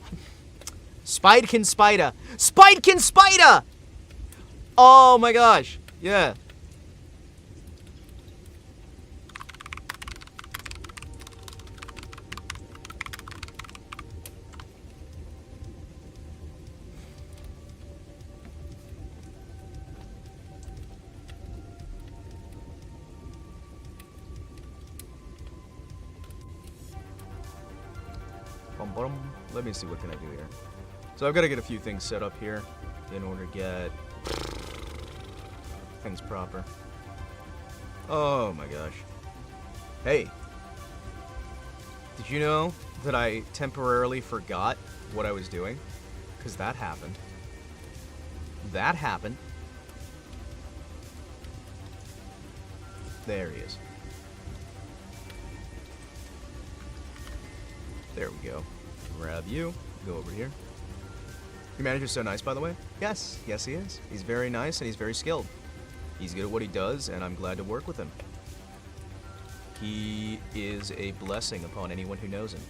Spidekin Spida. Spidekin Spida! Oh my gosh. Yeah. Let me see, what can I do here? So I've got to get a few things set up here in order to get things proper. Oh my gosh. Hey. Did you know that I temporarily forgot what I was doing? Because that happened. That happened. There he is. There we go. Grab you. Go over here. Your manager's so nice, by the way. Yes. Yes, he is. He's very nice and he's very skilled. He's good at what he does, and I'm glad to work with him. He is a blessing upon anyone who knows him.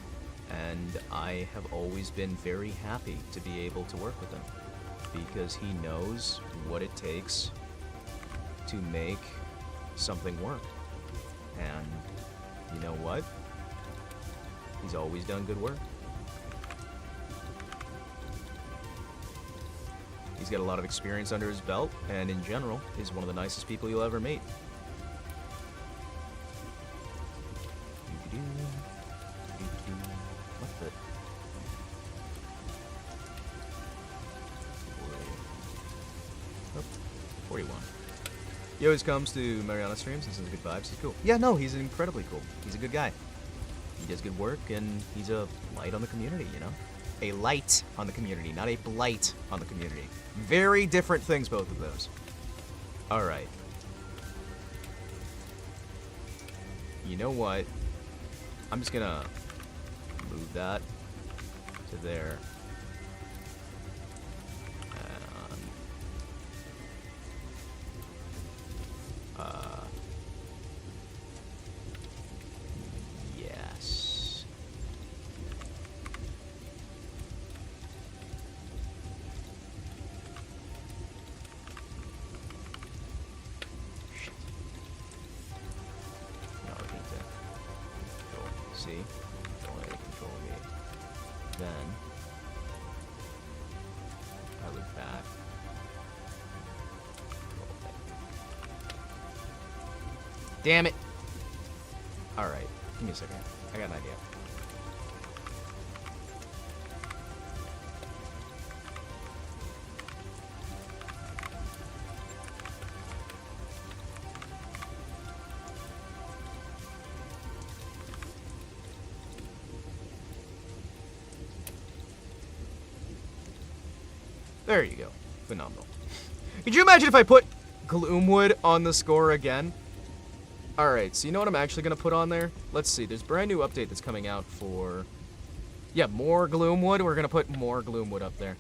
And I have always been very happy to be able to work with him. Because he knows what it takes to make something work. And you know what? He's always done good work. He's got a lot of experience under his belt, and in general, he's one of the nicest people you'll ever meet. What the? Oh, 41. He always comes to Mariana streams and sends good vibes. He's cool. Yeah, no, he's incredibly cool. He's a good guy. He does good work, and he's a light on the community, you know? A light on the community, not a blight on the community. Very different things, both of those. Alright. You know what? I'm just gonna move that to there. Yes. Shit. No, I need to go. See? Don't let it control me. Then I look back. Damn it. Alright, give me a second. I got an idea. There you go. Phenomenal. Could you imagine if I put Gloomwood on the score again? Alright, so you know what I'm actually going to put on there? Let's see, there's a brand new update that's coming out for... Yeah, more Gloomwood. We're going to put more Gloomwood up there.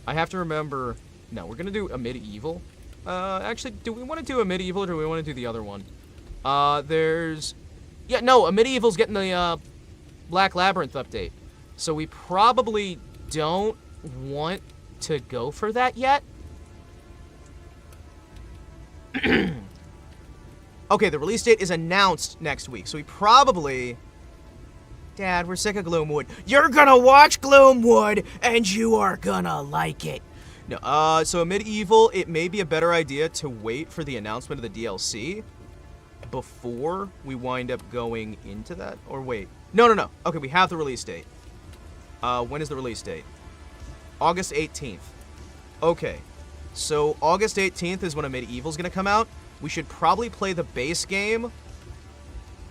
I have to remember... No, we're going to do a medieval. Actually, do we want to do a medieval or do we want to do the other one? There's... Yeah, no, a medieval's getting the Black Labyrinth update. So we probably don't want to go for that yet. Okay, the release date is announced next week, so we probably... Dad, we're sick of Gloomwood. You're gonna watch Gloomwood, and you are gonna like it. No, so a medieval, it may be a better idea to wait for the announcement of the DLC before we wind up going into that. Or wait. No. Okay, we have the release date. When is the release date? August 18th. Okay, so August 18th is when a medieval's gonna come out. We should probably play the base game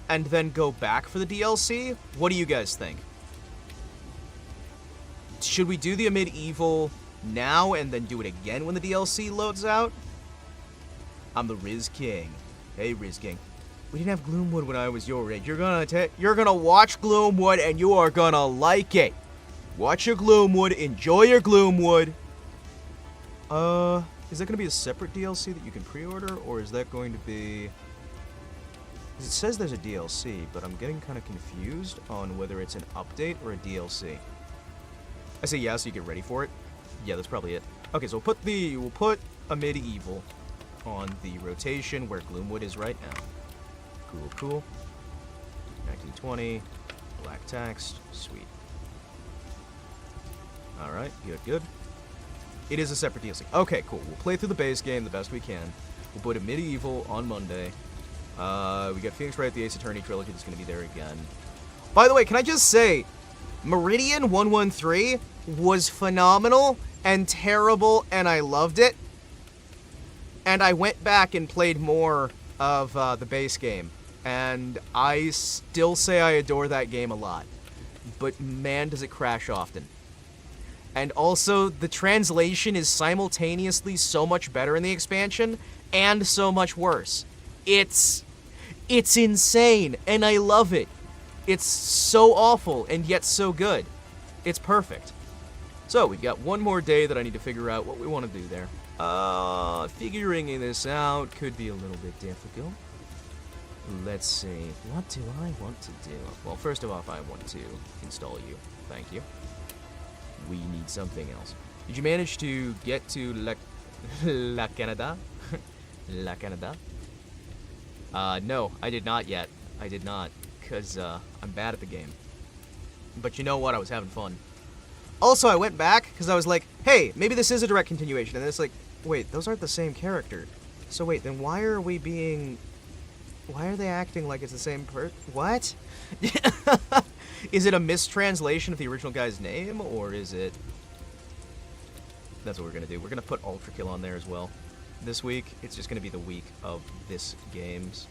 and then go back for the DLC. What do you guys think? Should we do the medieval now and then do it again when the DLC loads out, I'm the Riz King. Hey, Riz King. We didn't have Gloomwood when I was your age. You're gonna watch Gloomwood and you are gonna like it. Watch your Gloomwood. Enjoy your Gloomwood. Is that gonna be a separate DLC that you can pre-order, or is that going to be... It says there's a DLC, but I'm getting kind of confused on whether it's an update or a DLC. I say yeah, so you get ready for it. Yeah, that's probably it. Okay, so we'll put a medieval on the rotation where Gloomwood is right now. Cool. 1920, black text, sweet. Alright, good. It is a separate DLC. Okay, cool. We'll play through the base game the best we can. We'll put a medieval on Monday. We got Phoenix Wright, the Ace Attorney trilogy that's going to be there again. By the way, can I just say, Meridian 113 was phenomenal and terrible, and I loved it. And I went back and played more of the base game, and I still say I adore that game a lot. But man, does it crash often. And also, the translation is simultaneously so much better in the expansion, and so much worse. It's insane, and I love it. It's so awful, and yet so good. It's perfect. So, we've got one more day that I need to figure out what we want to do there. Figuring this out could be a little bit difficult. Let's see. What do I want to do? Well, first of all, I want to install you. Thank you. We need something else. Did you manage to get to La Canada? La Canada? No, I did not yet. I did not, because I'm bad at the game. But you know what? I was having fun. Also, I went back, because I was like, hey, maybe this is a direct continuation. And then it's like, wait, those aren't the same character. So wait, then why are they acting like it's the same person? What? Is it a mistranslation of the original guy's name, or is it... That's what we're going to do. We're going to put Ultra Kill on there as well. This week, it's just going to be the week of these games.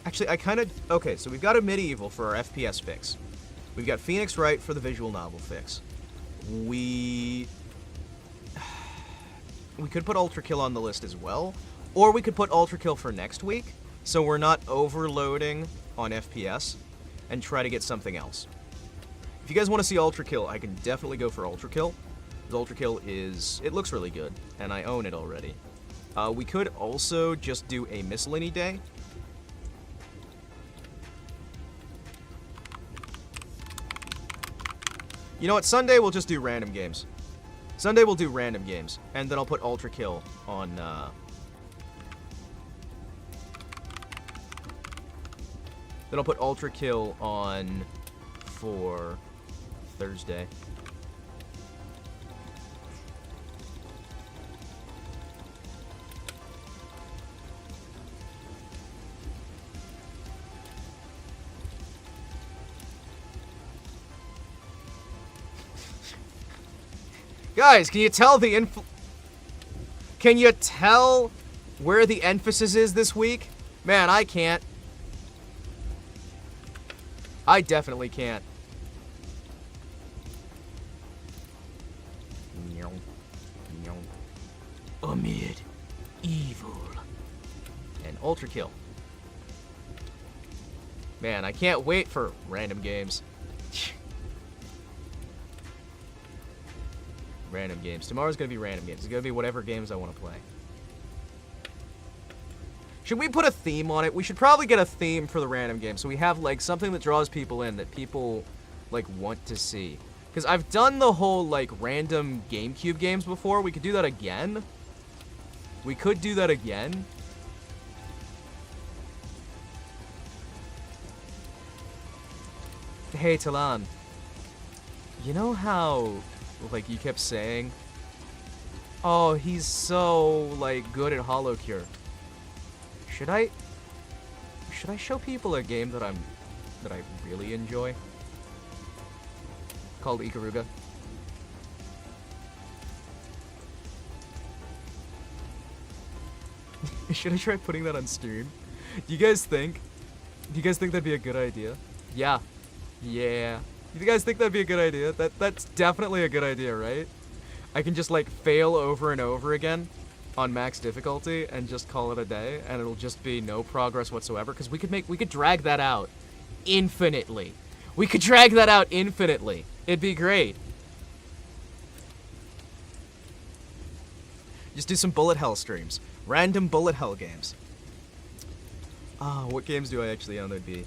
Actually, I kind of... Okay, so we've got a medieval for our FPS fix. We've got Phoenix Wright for the visual novel fix. We could put Ultra Kill on the list as well, or we could put Ultra Kill for next week, so we're not overloading on FPS, and try to get something else. If you guys want to see Ultra Kill, I can definitely go for Ultra Kill. Ultra Kill it looks really good, and I own it already. We could also just do a miscellany day. You know what, Sunday we'll just do random games. Sunday we'll do random games, and then I'll put Ultra Kill on, Then I'll put Ultra Kill on for Thursday. Guys, can you tell Can you tell where the emphasis is this week? Man, I can't. I definitely can't. Amid evil and Ultra Kill. Man, I can't wait for random games. Random games. Tomorrow's gonna be random games. It's gonna be whatever games I want to play. Should we put a theme on it? We should probably get a theme for the random game, so we have, like, something that draws people in, that people, like, want to see. Because I've done the whole, like, random GameCube games before. We could do that again. We could do that again. Hey, Talan. You know how, like, you kept saying, oh, he's so, like, good at HoloCure. Should I show people a game that I really enjoy? Called Ikaruga. Should I try putting that on stream? Do you guys think that'd be a good idea? Yeah. Yeah. You guys think that'd be a good idea? That's definitely a good idea, right? I can just like fail over and over again on max difficulty and just call it a day, and it'll just be no progress whatsoever. Because we could drag that out infinitely. We could drag that out infinitely. It'd be great. Just do some bullet hell streams. Random bullet hell games. Ah, what games do I actually own that'd be?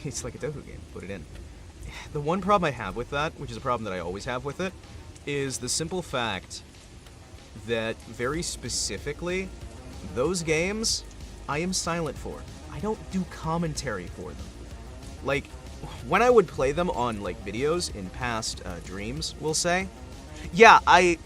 It's like a Toku game. Put it in. The one problem I have with that, which is a problem that I always have with it, is the simple fact that very specifically, those games, I am silent for. I don't do commentary for them. Like, when I would play them on, like, videos in past dreams, we'll say, yeah, I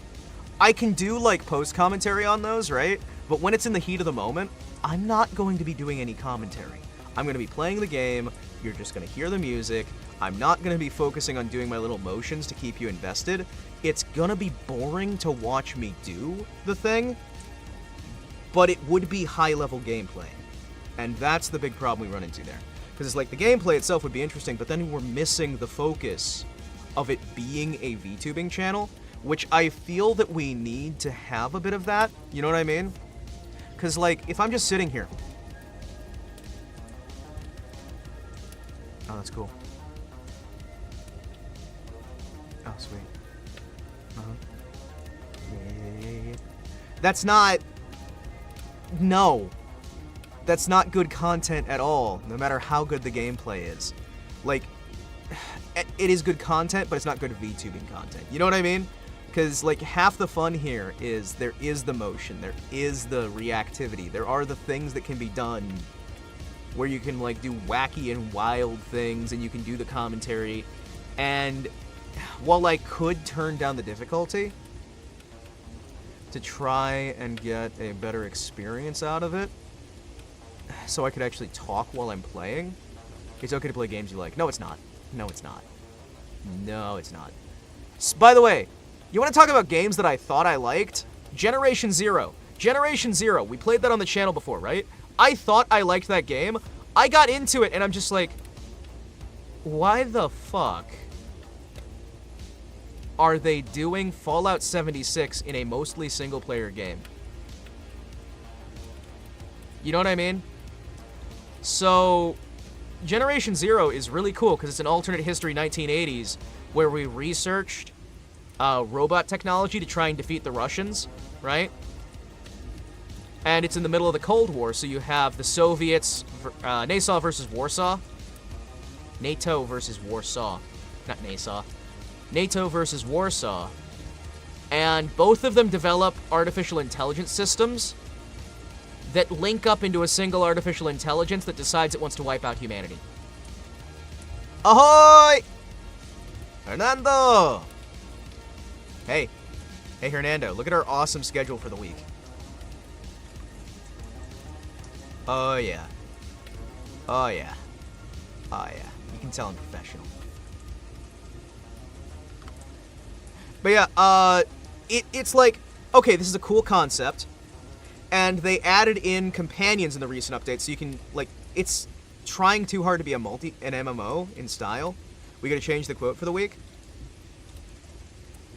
can do, like, post-commentary on those, right? But when it's in the heat of the moment, I'm not going to be doing any commentary. I'm going to be playing the game, you're just going to hear the music, I'm not going to be focusing on doing my little motions to keep you invested. It's going to be boring to watch me do the thing, but it would be high-level gameplay. And that's the big problem we run into there. Because it's like the gameplay itself would be interesting, but then we're missing the focus of it being a VTubing channel, which I feel that we need to have a bit of that. You know what I mean? Because, like, if I'm just sitting here... Oh, that's cool. Oh, sweet. Uh-huh. Yeah. That's not... No. That's not good content at all, no matter how good the gameplay is. Like, it is good content, but it's not good VTubing content. You know what I mean? Because, like, half the fun here is there is the motion, there is the reactivity, there are the things that can be done where you can, like, do wacky and wild things, and you can do the commentary. And while I could turn down the difficulty to try and get a better experience out of it, so I could actually talk while I'm playing, it's okay to play games you like. No, it's not. No, it's not. No, it's not. By the way, you want to talk about games that I thought I liked? Generation Zero. Generation Zero. We played that on the channel before, right? I thought I liked that game. I got into it, and I'm just like, why the fuck are they doing Fallout 76 in a mostly single-player game? You know what I mean? So, Generation Zero is really cool because it's an alternate history 1980s where we researched robot technology to try and defeat the Russians, right? And it's in the middle of the Cold War, so you have the Soviets, NATO versus Warsaw. NATO versus Warsaw. Not NASA. NATO versus Warsaw. And both of them develop artificial intelligence systems that link up into a single artificial intelligence that decides it wants to wipe out humanity. Ahoy! Hernando! Hey. Hey, Hernando, look at our awesome schedule for the week. Oh, yeah. Oh, yeah. Oh, yeah. You can tell I'm professional. But yeah, it's like, okay, this is a cool concept, and they added in companions in the recent update, so you can, like, it's trying too hard to be an MMO in style. We gotta change the quote for the week?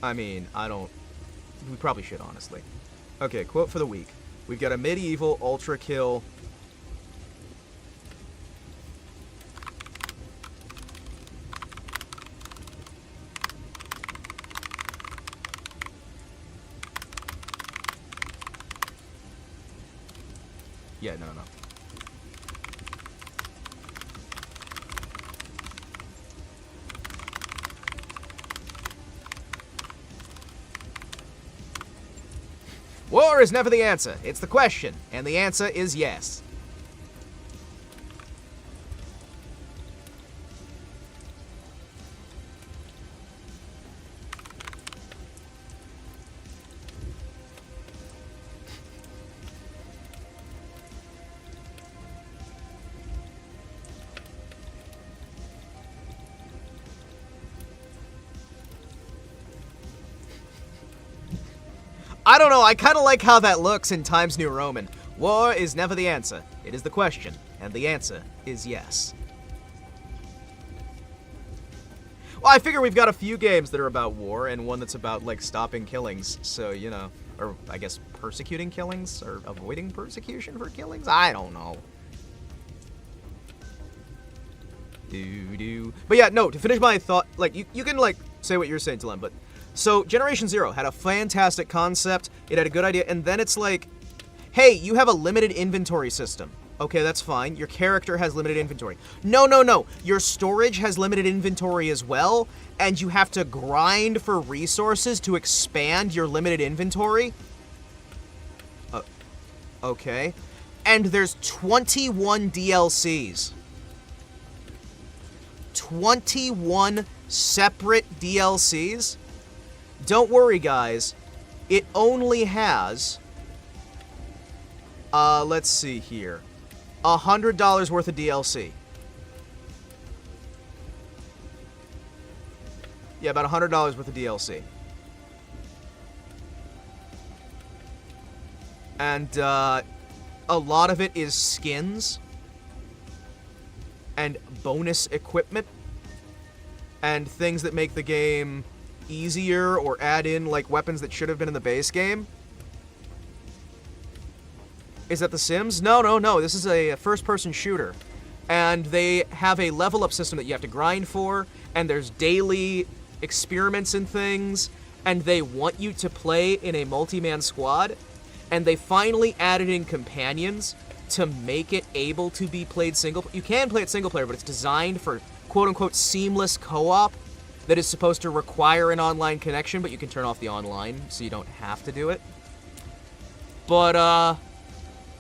I mean, we probably should, honestly. Okay, quote for the week. We've got a medieval ultra kill. Yeah, no. War is never the answer. It's the question. And the answer is yes. I don't know, I kind of like how that looks in Times New Roman. War is never the answer. It is the question, and the answer is yes. Well, I figure we've got a few games that are about war and one that's about, like, stopping killings. So, you know, or I guess persecuting killings or avoiding persecution for killings? I don't know. But yeah, no, to finish my thought, like, you can, like, say what you're saying, Tilem, but... So, Generation Zero had a fantastic concept, it had a good idea, and then it's like, hey, you have a limited inventory system. Okay, that's fine. Your character has limited inventory. No, no, no. Your storage has limited inventory as well, and you have to grind for resources to expand your limited inventory. Okay. And there's 21 DLCs. 21 separate DLCs? Don't worry, guys. It only has... let's see here. $100 worth of DLC. Yeah, about $100 worth of DLC. And, a lot of it is skins. And bonus equipment. And things that make the game easier or add in, like, weapons that should have been in the base game. Is that The Sims? No, no, no. This is a first-person shooter. And they have a level-up system that you have to grind for, and there's daily experiments and things, and they want you to play in a multi-man squad, and they finally added in companions to make it able to be played single... You can play it single-player, but it's designed for quote-unquote seamless co-op that is supposed to require an online connection, but you can turn off the online, so you don't have to do it. But,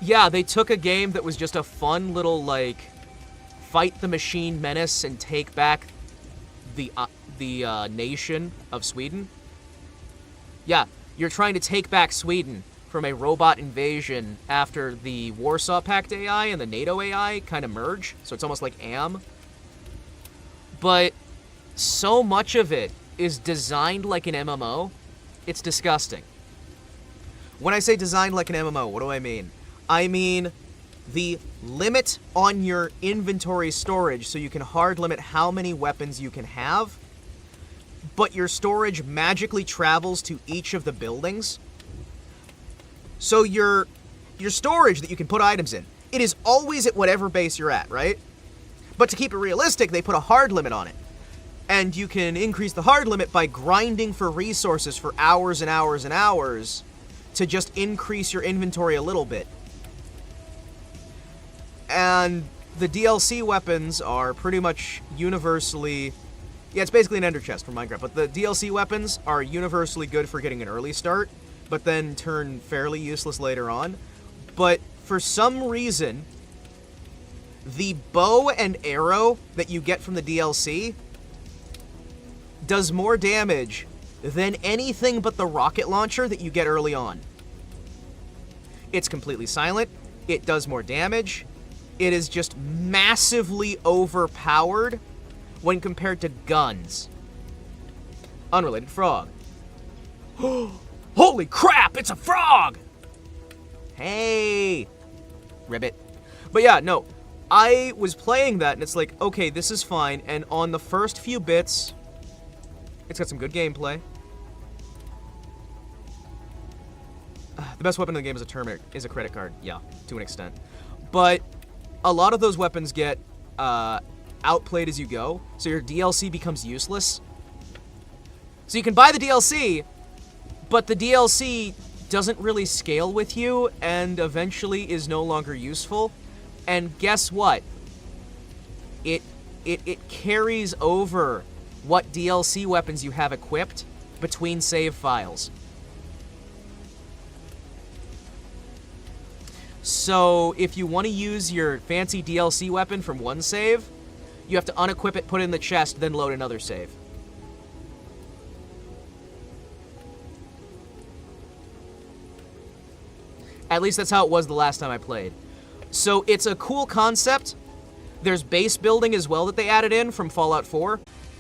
yeah, they took a game that was just a fun little, like, fight the machine menace and take back the nation of Sweden. Yeah, you're trying to take back Sweden from a robot invasion after the Warsaw Pact AI and the NATO AI kind of merge, so it's almost like AM. But so much of it is designed like an MMO, it's disgusting. When I say designed like an MMO, what do I mean? I mean the limit on your inventory storage, so you can hard limit how many weapons you can have, but your storage magically travels to each of the buildings. So your storage that you can put items in, it is always at whatever base you're at, right? But to keep it realistic, they put a hard limit on it. And you can increase the hard limit by grinding for resources for hours and hours and hours to just increase your inventory a little bit. And the DLC weapons are pretty much universally... Yeah, it's basically an ender chest from Minecraft, but the DLC weapons are universally good for getting an early start, but then turn fairly useless later on. But for some reason, the bow and arrow that you get from the DLC does more damage than anything but the rocket launcher that you get early on. It's completely silent, it does more damage, it is just massively overpowered when compared to guns. Unrelated frog. Holy crap, it's a frog! Hey! Ribbit. But yeah, no. I was playing that, and it's like, okay, this is fine, and on the first few bits, it's got some good gameplay. The best weapon in the game is a Terminator, is a credit card, yeah, to an extent. But a lot of those weapons get outplayed as you go, so your DLC becomes useless. So you can buy the DLC, but the DLC doesn't really scale with you, and eventually is no longer useful. And guess what? It carries over what DLC weapons you have equipped between save files. So if you want to use your fancy DLC weapon from one save, you have to unequip it, put it in the chest, then load another save. At least that's how it was the last time I played. So it's a cool concept. There's base building as well that they added in from Fallout 4.